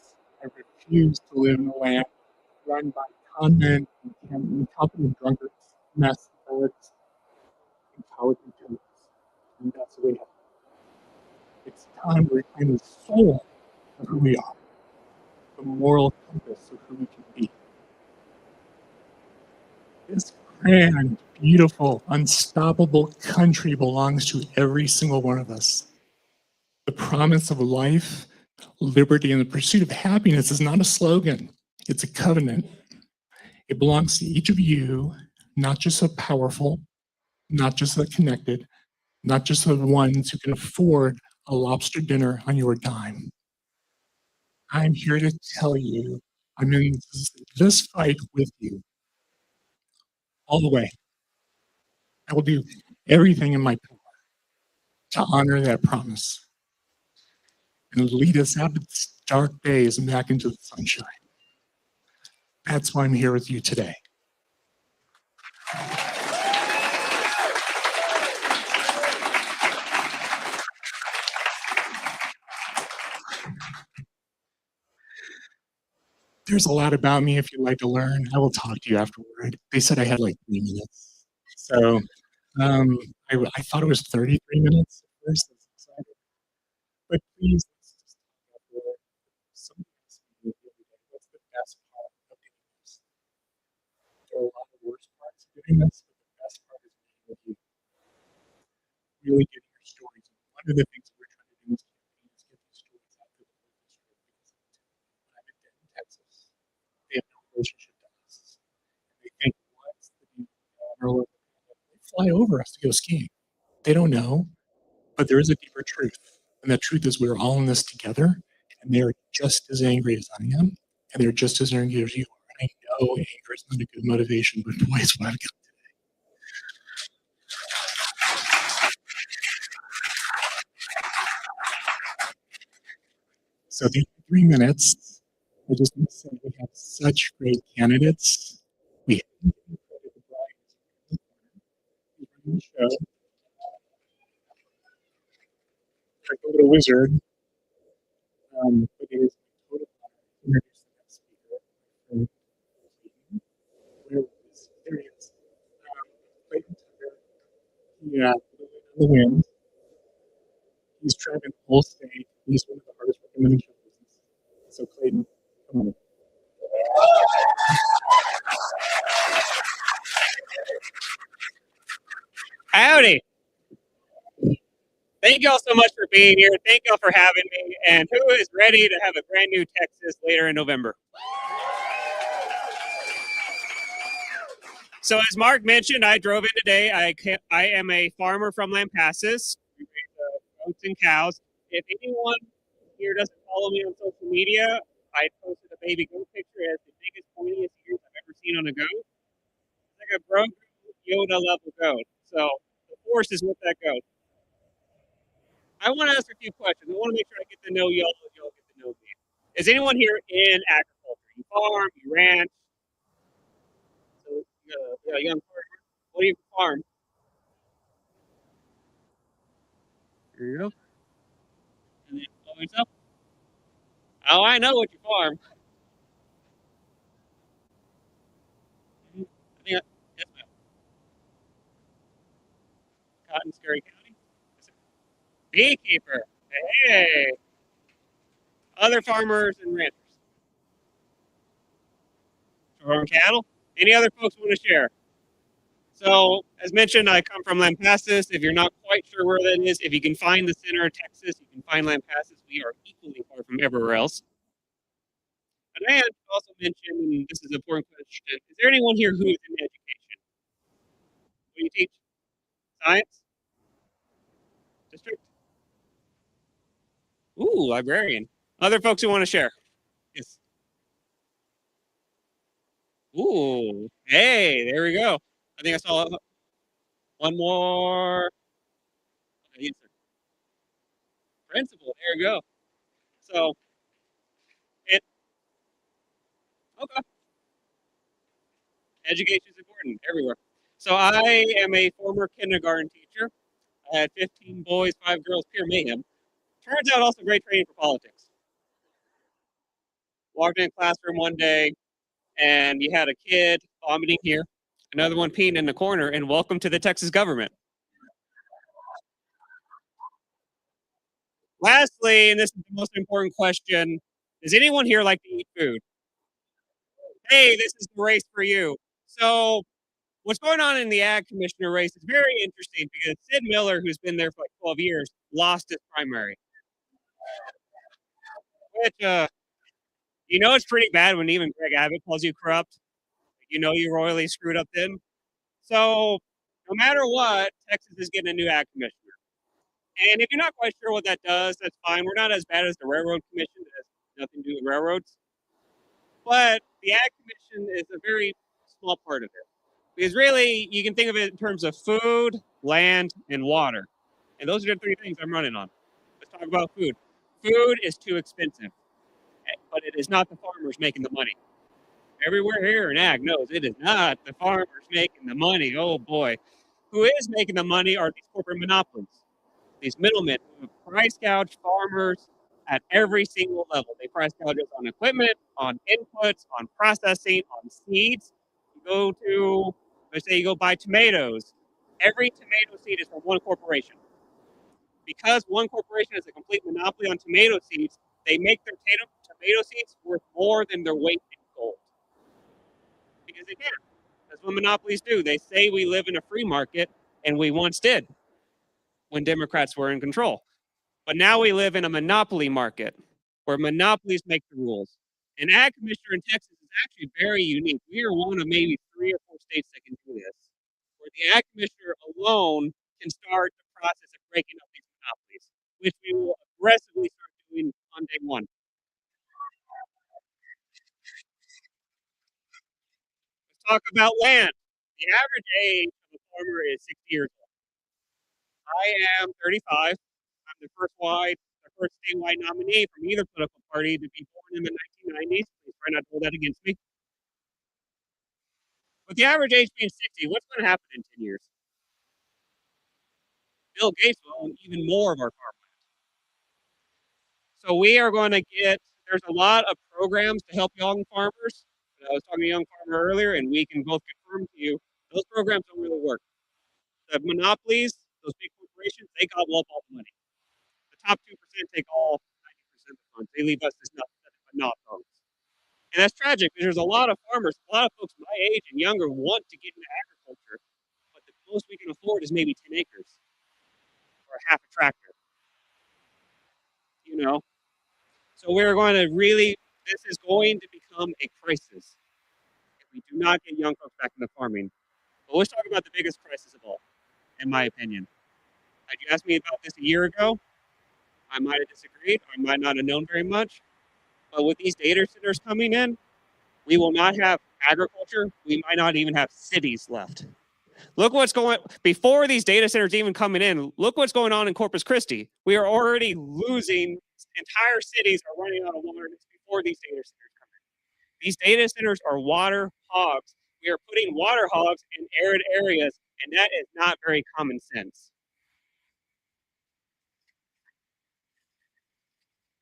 to live in a land run by conmen and incompetent drunkards, massacres, and cowardly toads. And that's the way it is. It's time to reclaim the soul of who we are, the moral compass of who we can be. This grand, beautiful, unstoppable country belongs to every single one of us. The promise of life, liberty, and the pursuit of happiness is not a slogan, it's a covenant. It belongs to each of you, not just the powerful, not just the connected, not just the ones who can afford a lobster dinner on your dime. I'm here to tell you, I'm in this fight with you all the way. I will do everything in my power to honor that promise and lead us out of these dark days and back into the sunshine. That's why I'm here with you today. There's a lot about me if you'd like to learn. I will talk to you afterward. They said I had like 3 minutes. So I thought it was 33 minutes at first. I was excited. But please, let's just talk afterward. Somebody asked me the other day, what's the best part of doing this? There are a lot of worse parts of doing this, but the best part is being with you. Really getting your stories. And one of the things that we're trying to do in this campaign is get these stories out to the whole district. Because when I'm in Denton, Texas, they have no relationship to us. And they think, what's the deal with or they fly over us to go skiing. They don't know, but there is a deeper truth. And that truth is we're all in this together, and they're just as angry as I am, and they're just as angry as you are. And I know anger is not a good motivation, but boy, it's what I've got. So these 3 minutes, I just want to say we have such great candidates. We have the show. I go to a wizard, but it is a total honor to introduce the next speaker. Where is there he is? Clayton Tucker. Yeah, the wind. He's traveling the whole state. He's one of the hardest working men in show business. So Clayton, come on. Howdy. Thank y'all so much for being here. Thank y'all for having me. And who is ready to have a brand new Texas later in November? So as Mark mentioned, I drove in today. I am a farmer from Lampasas. We raise goats and cows. If anyone here doesn't follow me on social media, I posted a baby goat picture as the biggest, pointiest ears I've ever seen on a goat. It's like a broke Yoda level goat. So the force is with that goat. I want to ask a few questions. I want to make sure I get to know y'all and y'all get to know me. Is anyone here in agriculture? You farm, you ranch? So, you're a young farmer. What do you farm? Here you go. And then follow yourself. Oh, I know what you farm. I think yes, ma'am. Cotton Scurry County. Beekeeper. Hey. Other farmers and ranchers. to farm cattle. Any other folks want to share? So, as mentioned, I come from Lampasas. If you're not quite sure where that is, if you can find the center of Texas, you can find Lampasas. We are equally far from everywhere else. And I had also mentioned, and this is an important question, is there anyone here who is in education? What do you teach? Science? District? Ooh, librarian. Other folks who want to share? Yes. Ooh, hey, there we go. I think I saw one more. Okay, yes, sir. Principal, there we go. So, it, okay. Education is important everywhere. So I am a former kindergarten teacher. I had 15 boys, 5 girls, pure mayhem. Turns out also great training for politics. Walked in a classroom one day and you had a kid vomiting here, another one peeing in the corner, and welcome to the Texas government. Lastly, and this is the most important question, does anyone here like to eat food? Hey, this is the race for you. So what's going on in the ag commissioner race is very interesting because Sid Miller, who's been there for like 12 years, lost his primary. Which, you know, it's pretty bad when even Greg Abbott calls you corrupt. You know, you royally screwed up then. So, no matter what, Texas is getting a new ag commissioner. And if you're not quite sure what that does, that's fine. We're not as bad as the railroad commission that has nothing to do with railroads. But the ag commission is a very small part of it. Because really, you can think of it in terms of food, land, and water. And those are the 3 things I'm running on. Let's talk about food. Food is too expensive, but it is not the farmers making the money. Everywhere here in ag knows it is not the farmers making the money. Oh boy. Who is making the money are these corporate monopolies, these middlemen who price gouge farmers at every single level. They price gouge us on equipment, on inputs, on processing, on seeds. You go to, let's say you go buy tomatoes. Every tomato seed is from one corporation. Because one corporation has a complete monopoly on tomato seeds, they make their tomato seeds worth more than their weight in gold. Because they can. That's what monopolies do. They say we live in a free market, and we once did when Democrats were in control. But now we live in a monopoly market where monopolies make the rules. An ag commissioner in Texas is actually very unique. We are one of maybe 3 or 4 states that can do this, where the ag commissioner alone can start the process of breaking up these monopolies, which we will aggressively start doing on day one. Let's talk about land. The average age of a farmer is 60 years old. I am 35. I'm the first statewide nominee from either political party to be born in the 1990s. Please try not to hold that against me. With the average age being 60, what's going to happen in 10 years? Bill Gates will own even more of our farmland. So we are going to there's a lot of programs to help young farmers. I was talking to a young farmer earlier, and we can both confirm to you, those programs don't really work. The monopolies, those big corporations, they gobble up all the money. The top 2% take all 90% of the funds. They leave us as nothing but not funds. And that's tragic because there's a lot of farmers, a lot of folks my age and younger want to get into agriculture, but the most we can afford is maybe 10 acres or half a tractor. You know? So we're going to this is going to become a crisis if we do not get young folks back into farming. But let's talk about the biggest crisis of all, in my opinion. Had you asked me about this a year ago, I might have disagreed. I might not have known very much. But with these data centers coming in, we will not have agriculture. We might not even have cities left. Look what's going before these data centers even coming in. Look what's going on in Corpus Christi. We are already losing entire cities are running out of water before these data centers come in. These data centers are water hogs. We are putting water hogs in arid areas, and that is not very common sense.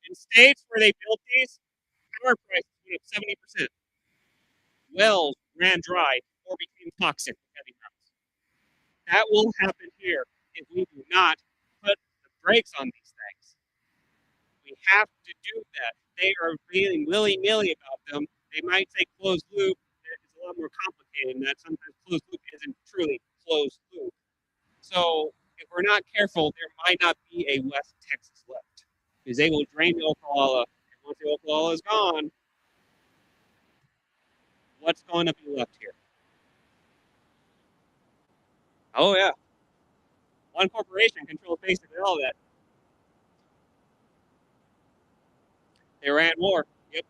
In states where they built these, power prices went up 70%. Wells ran dry or became toxic with heavy metals. That will happen here if we do not put the brakes on these things. We have to do that. They are feeling willy-nilly about them. They might say closed loop. lot more complicated, and that sometimes closed loop isn't truly closed loop. So if we're not careful, there might not be a West Texas left, because they will drain the Ocala, and once the Ocala is gone, what's going to be left here? Oh yeah, one corporation controls basically all of that. The Iran war. Yep.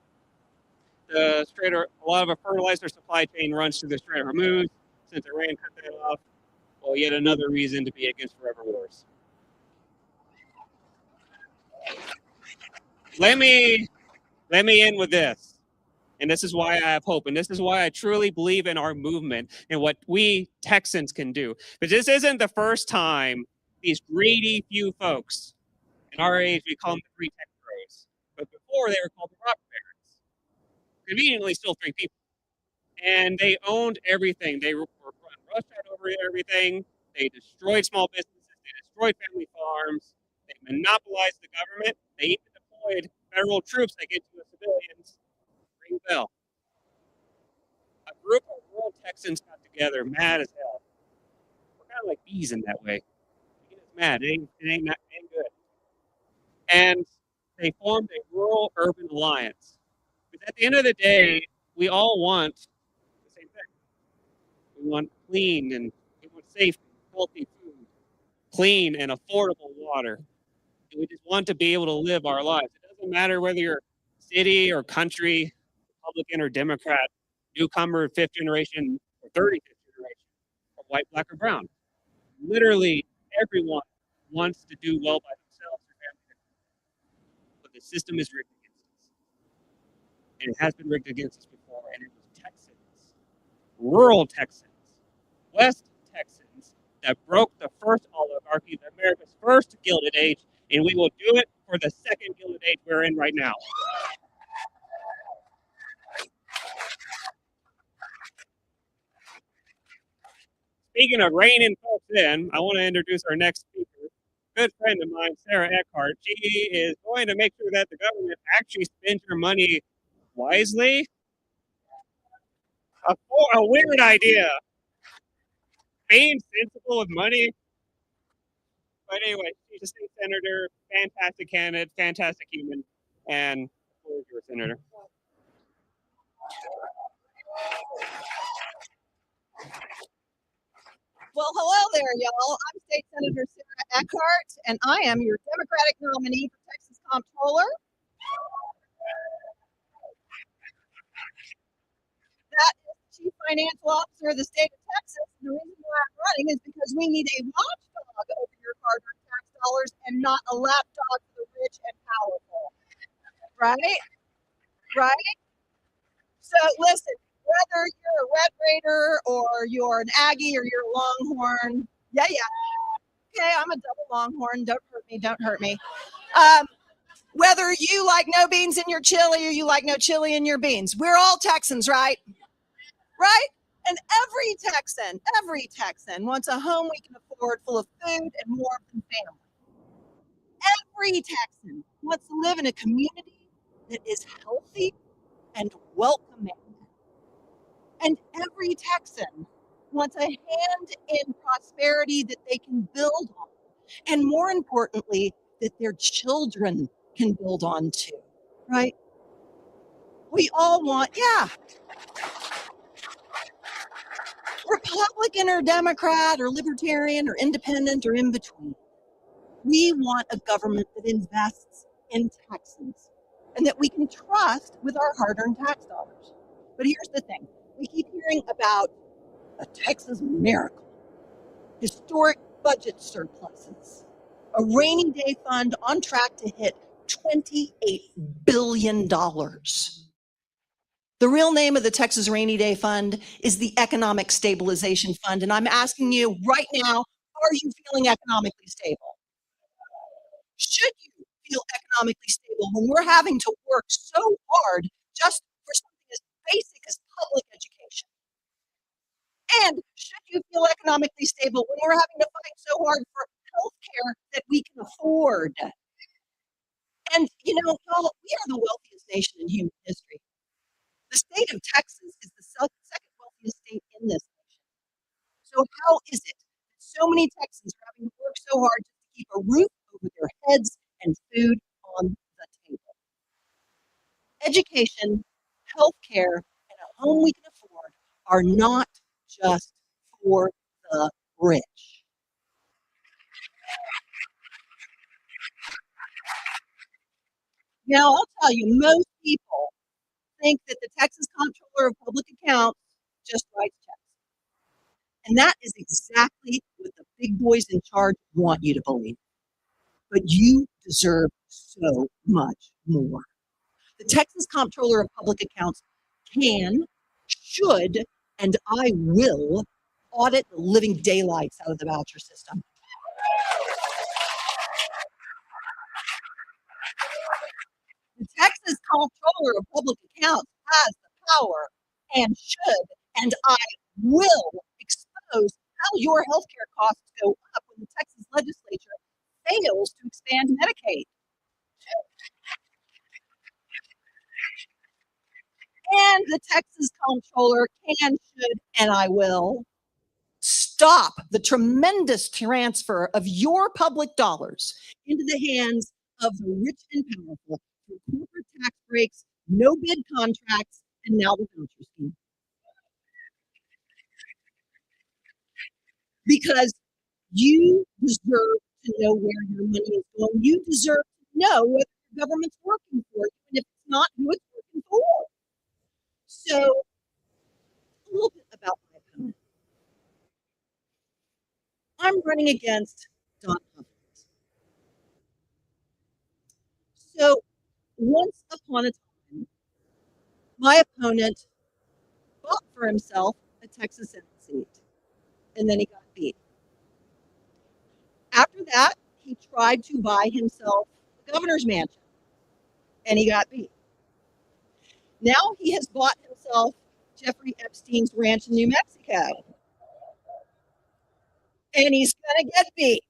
The Strait of, a lot of a fertilizer supply chain runs through the Strait of Hormuz. Since Iran cut that off, well, yet another reason to be against forever wars. Let me end with this. And this is why I have hope. And this is why I truly believe in our movement and what we Texans can do. But this isn't the first time these greedy few folks, in our age, we call them the three tech pros. But before, they were called the robber barons. Conveniently, still three people. And they owned everything. They were run roughshod over everything. They destroyed small businesses. They destroyed family farms. They monopolized the government. They even deployed federal troops against the civilians. Ring the bell. A group of rural Texans got together, mad as hell. We're kind of like bees in that way. You get us mad. It ain't good. And they formed a rural-urban alliance. Because at the end of the day, we all want the same thing. We want clean and we want safe, healthy food, clean and affordable water. And we just want to be able to live our lives. It doesn't matter whether you're city or country, Republican or Democrat, newcomer, fifth generation, or 35th generation, or white, black, or brown. Literally everyone wants to do well by themselves or family. But the system is rigged against us. And it has been rigged against us before, and it was Texans, rural Texans, West Texans, that broke the first oligarchy, America's first Gilded Age, and we will do it for the second Gilded Age we're in right now. Speaking of reining folks in, I want to introduce our next speaker, good friend of mine, Sarah Eckhart. She is going to make sure that the government actually spends your money wisely. A weird idea. Being sensible with money. But anyway, she's a state senator, fantastic candidate, fantastic human, and the floor is yours, Senator. Well, hello there, y'all. I'm State Senator Sarah Eckhart, and I am your Democratic nominee for Texas Comptroller. That is the Chief Financial Officer of the state of Texas. The reason why I'm running is because we need a watchdog over your hard-earned tax dollars and not a lapdog for the rich and powerful. Right? Right? So listen, whether you're a Red Raider or you're an Aggie or you're a Longhorn, yeah. Okay, I'm a double Longhorn. Don't hurt me. Don't hurt me. Whether you like no beans in your chili or you like no chili in your beans, we're all Texans, right? Right? And every Texan wants a home we can afford, full of food and warmth and family. Every Texan wants to live in a community that is healthy and welcoming. And every Texan wants a hand in prosperity that they can build on. And more importantly, that their children can build on too, right? We all want, Republican or Democrat or Libertarian or Independent or in between. We want a government that invests in Texans and that we can trust with our hard-earned tax dollars. But here's the thing. We keep hearing about a Texas miracle, historic budget surpluses, a rainy day fund on track to hit $28 billion. The real name of the Texas Rainy Day Fund is the Economic Stabilization Fund. And I'm asking you right now, are you feeling economically stable? Should you feel economically stable when we're having to work so hard just for something as basic as public education? And should you feel economically stable when we're having to fight so hard for health care that we can afford? And, y'all, we are the wealthiest nation in human history. The state of Texas is the second wealthiest So how is it that so many Texans are having to work so hard just to keep a roof over their heads and food on the table? Education, health care, and a home we can afford are not just for the rich. Now, I'll tell you, most people think that the Texas Comptroller of Public Accounts just writes checks. And that is exactly what the big boys in charge want you to believe. But you deserve so much more. The Texas Comptroller of Public Accounts can, should, and I will audit the living daylights out of the voucher system. The Texas Comptroller of Public Accounts has the power and should, and I will expose how your healthcare costs go up when the Texas legislature fails to expand Medicaid. And the Texas Comptroller can, should, and I will stop the tremendous transfer of your public dollars into the hands of the rich and powerful through corporate tax breaks, no bid contracts, and now the voucher scheme. Because you deserve to know where your money is going. You deserve to know whether the government's working for you, and if it's not, who it's working for. So, a little bit about my opponent. I'm running against Don Huffington. So, once upon a time, my opponent bought for himself a Texas Senate seat, and then he got beat. After that, he tried to buy himself the governor's mansion, and he got beat. Now he has bought himself Jeffrey Epstein's ranch in New Mexico, and he's going to get beat.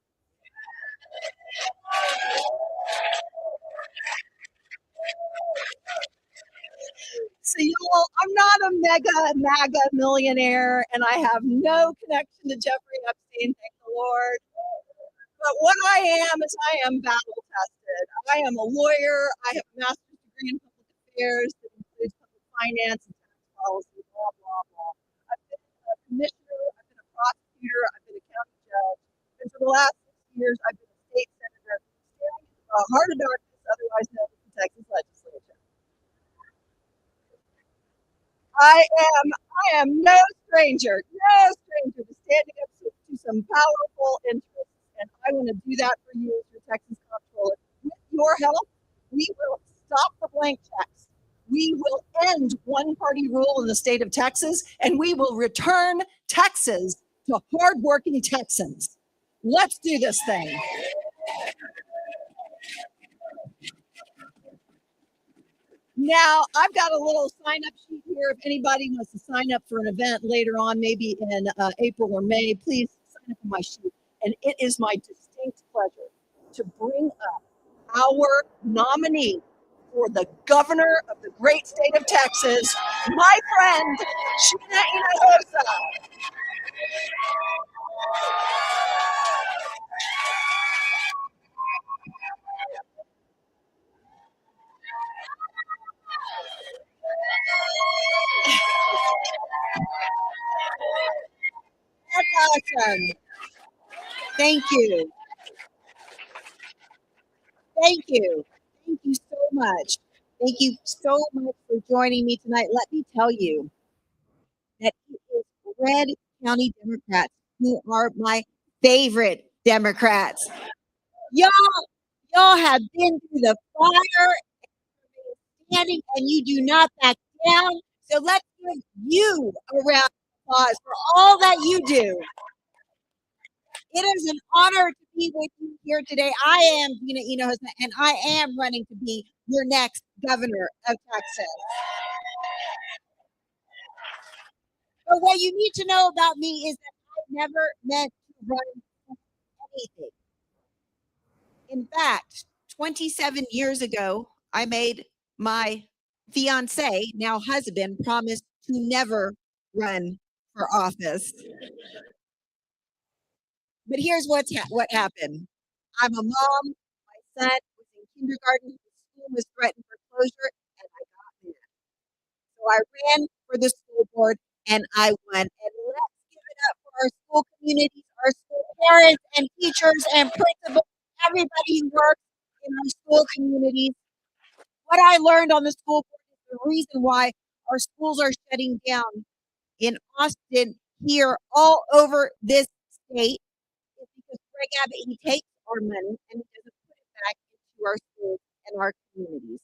So, I'm not a MAGA millionaire, and I have no connection to Jeffrey Epstein, thank the Lord. But what I am is I am battle tested. I am a lawyer. I have a master's degree in public affairs that includes public finance and tax policy, blah, blah, blah. I've been a commissioner, I've been a prosecutor, I've been a county judge, and for the last 6 years, I've been a state senator staring into the heart of darkness, otherwise known as the Texas legislature. I am no stranger to standing up to some powerful interests, and I want to do that for you as your Texas Comptroller. With your help, we will stop the blank checks. We will end one-party rule in the state of Texas, and we will return Texas to hardworking Texans. Let's do this thing. Now, I've got a little sign-up sheet here. If anybody wants to sign up for an event later on, maybe in April or May, please sign up on my sheet. And it is my distinct pleasure to bring up our nominee for the governor of the great state of Texas, my friend, Sheena Hinojosa. That's awesome. Thank you. Thank you. Thank you so much. Thank you so much for joining me tonight. Let me tell you that it is red County Democrats who are my favorite Democrats. Y'all have been through the fire, standing, and you do not back down. So let's give you a round of applause for all that you do. It is an honor to be with you here today. I am Sheena Hinojosa, and I am running to be your next governor of Texas. But what you need to know about me is that I never meant to run for anything. In fact, 27 years ago, I made my fiance, now husband, promise to never run for office. But here's what happened. I'm a mom. My son was in kindergarten. His school was threatened for closure, and I got mad. So I ran for the school board, and I won. And let's give it up for our school communities, our school parents and teachers and principals, everybody who works in our school communities. What I learned on the school board is the reason why our schools are shutting down in Austin, here, all over this state, is because Greg Abbott, he takes our money and he doesn't put it back into our schools and our communities.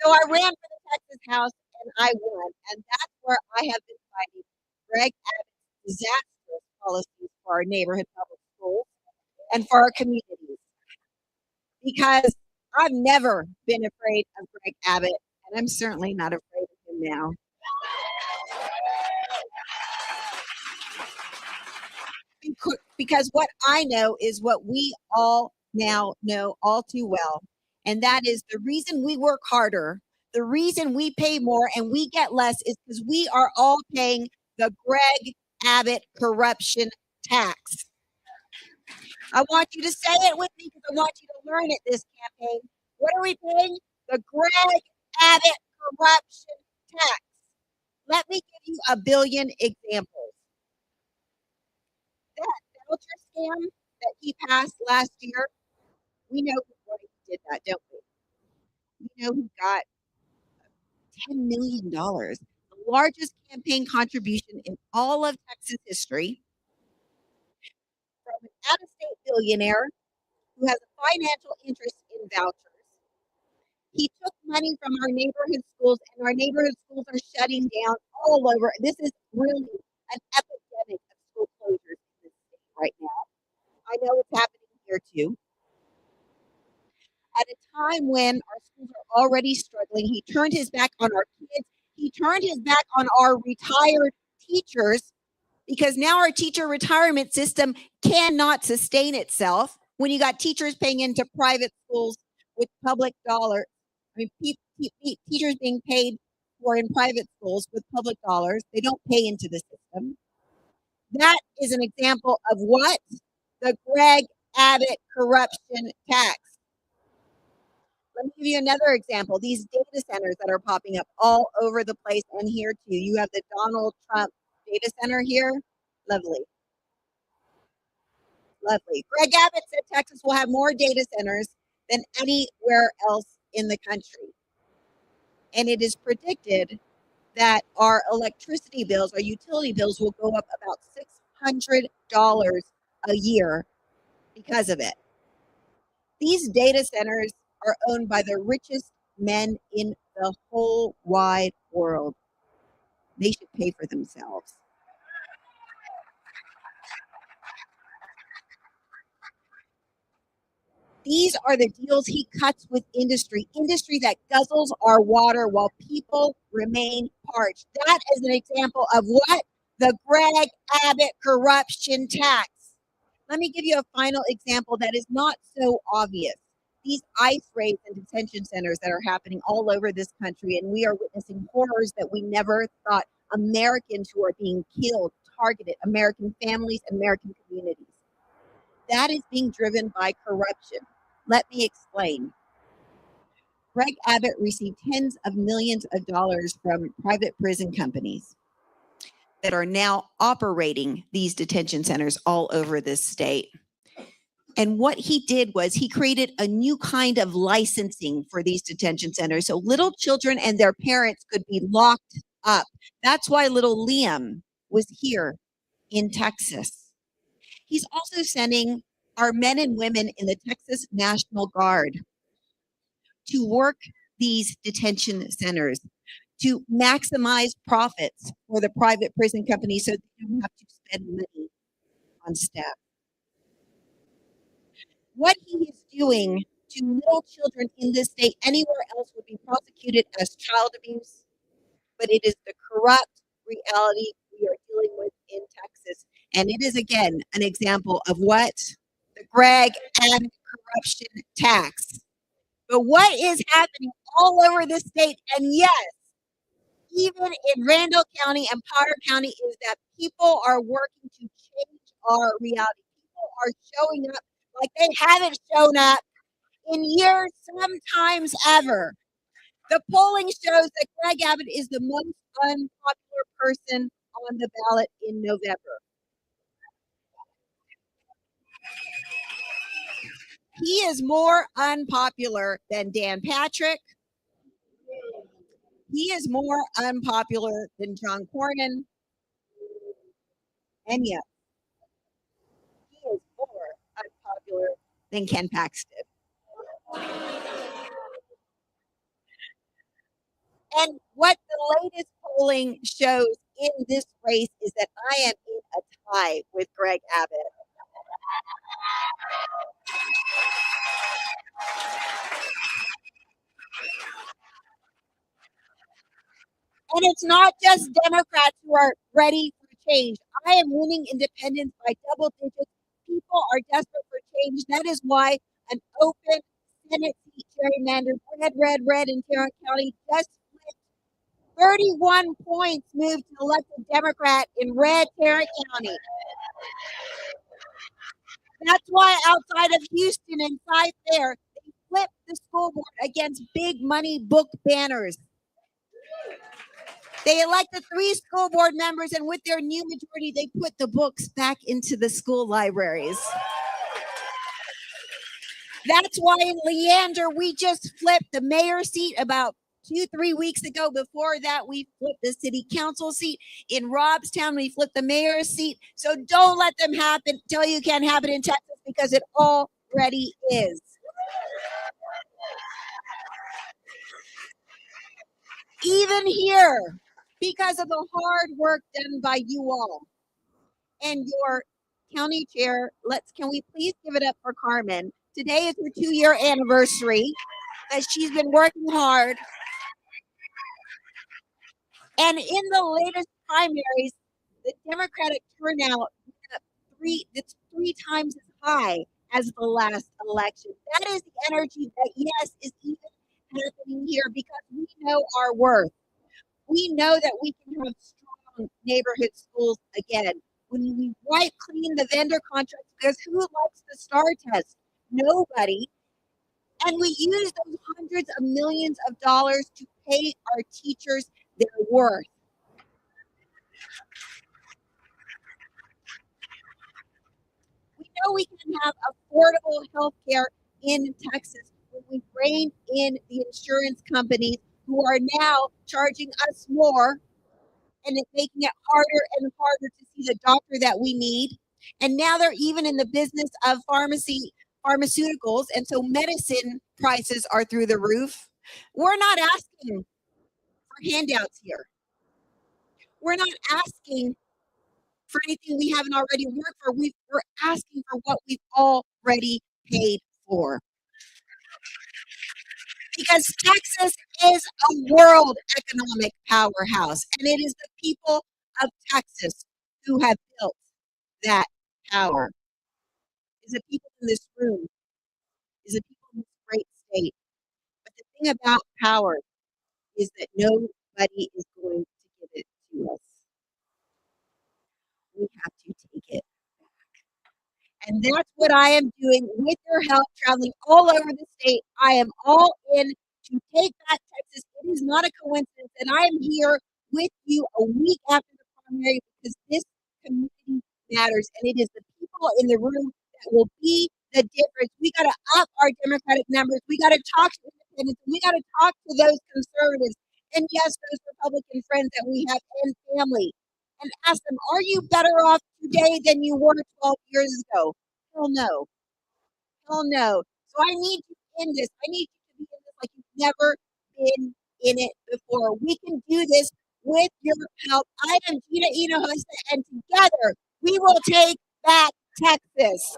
So I ran for the Texas House and I won. And that's where I have been fighting Greg Abbott's disastrous policies for our neighborhood public schools and for our communities. Because I've never been afraid of Greg Abbott, and I'm certainly not afraid of him now. Because what I know is what we all now know all too well, and that is the reason we work harder, the reason we pay more and we get less is because we are all paying the Greg Abbott corruption tax. I want you to say it with me because I want you to learn it this campaign. What are we paying? The Greg Abbott corruption tax. Let me give you a billion examples. That voucher scam that he passed last year, we know why he did that, don't we? We know he got $10 million, the largest campaign contribution in all of Texas history, from an out-of-state billionaire who has a financial interest in vouchers. He took money from our neighborhood schools, and our neighborhood schools are shutting down all over. This is really an epidemic of school closures in this state right now. I know it's happening here too. At a time when our schools are already struggling, he turned his back on our kids. He turned his back on our retired teachers because now our teacher retirement system cannot sustain itself when you got teachers paying into private schools with public dollars. I mean, teachers being paid who are in private schools with public dollars. They don't pay into the system. That is an example of what? The Greg Abbott corruption tax. Let me give you another example. These data centers that are popping up all over the place and here too. You have the Donald Trump data center here. Lovely. Lovely. Greg Abbott said Texas will have more data centers than anywhere else in the country. And it is predicted that our electricity bills, our utility bills will go up about $600 a year because of it. These data centers are owned by the richest men in the whole wide world. They should pay for themselves. These are the deals he cuts with industry that guzzles our water while people remain parched. That is an example of what? The Greg Abbott corruption tax. Let me give you a final example that is not so obvious. These ICE raids and detention centers that are happening all over this country, and we are witnessing horrors that we never thought. Americans who are being killed, targeted, American families, American communities. That is being driven by corruption. Let me explain. Greg Abbott received tens of millions of dollars from private prison companies that are now operating these detention centers all over this state. And what he did was he created a new kind of licensing for these detention centers so little children and their parents could be locked up. That's why little Liam was here in Texas. He's also sending our men and women in the Texas National Guard to work these detention centers to maximize profits for the private prison companies so they don't have to spend money on staff. What he is doing to little children in this state, anywhere else would be prosecuted as child abuse, but it is the corrupt reality we are dealing with in Texas. And it is, again, an example of what? The Greg Abbott corruption tax. But what is happening all over the state? And yes, even in Randall County and Potter County, is that people are working to change our reality. People are showing up like they haven't shown up in years, sometimes ever. The polling shows that Greg Abbott is the most unpopular person on the ballot in November. He is more unpopular than Dan Patrick. He is more unpopular than John Cornyn. And yet, he is more unpopular than Ken Paxton. And what the latest polling shows in this race is that I am in a tie with Greg Abbott. And it's not just Democrats who are ready for change. I am winning independents by double digits. People are desperate for change. That is why an open Senate seat gerrymandered red in Tarrant County just flipped. 31 points moved to elected Democrat in red Tarrant County. That's why outside of Houston and Cy Fair, they flipped the school board against big money book banners. They elected 3 school board members, and with their new majority, they put the books back into the school libraries. That's why in Leander, we just flipped the mayor seat about 2-3 weeks ago. Before that, we flipped the city council seat. In Robstown, we flipped the mayor's seat. So don't let them happen, tell you it can't happen in Texas, because it already is. Even here, because of the hard work done by you all and your county chair, can we please give it up for Carmen? Today is her 2-year anniversary that she's been working hard. And in the latest primaries, the Democratic turnout it's 3 times as high as the last election. That is the energy that, yes, is even happening here, because we know our worth. We know that we can have strong neighborhood schools again. When we wipe clean the vendor contracts, because who likes the STAR test? Nobody. And we use those hundreds of millions of dollars to pay our teachers their worth. We know we can have affordable health care in Texas when we rein in the insurance companies who are now charging us more, and it's making it harder and harder to see the doctor that we need. And now they're even in the business of pharmaceuticals, and so medicine prices are through the roof. We're not asking for handouts here. We're not asking for anything we haven't already worked for. We're asking for what we've already paid for. Because Texas is a world economic powerhouse, and it is the people of Texas who have built that power. Is the people in this room, is the people in this great state. But the thing about power is that nobody is going to give it to us. We have to take it. And that's what I am doing with your help, traveling all over the state. I am all in to take back Texas. It is not a coincidence that I am here with you a week after the primary, because this community matters. And it is the people in the room that will be the difference. We got to up our Democratic numbers. We got to talk to independents. We got to talk to those conservatives. And yes, those Republican friends that we have and family. And ask them, are you better off today than you were 12 years ago? Hell no. Hell no. So I need you in this. I need you to be in this like you've never been in it before. We can do this with your help. I am Gina Hinojosa, and together we will take back Texas.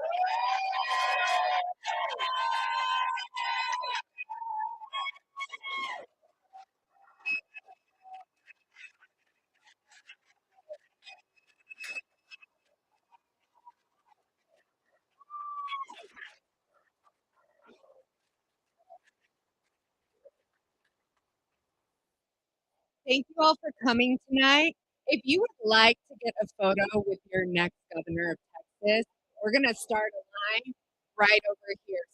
Thank you all for coming tonight. If you would like to get a photo with your next governor of Texas, we're going to start a line right over here.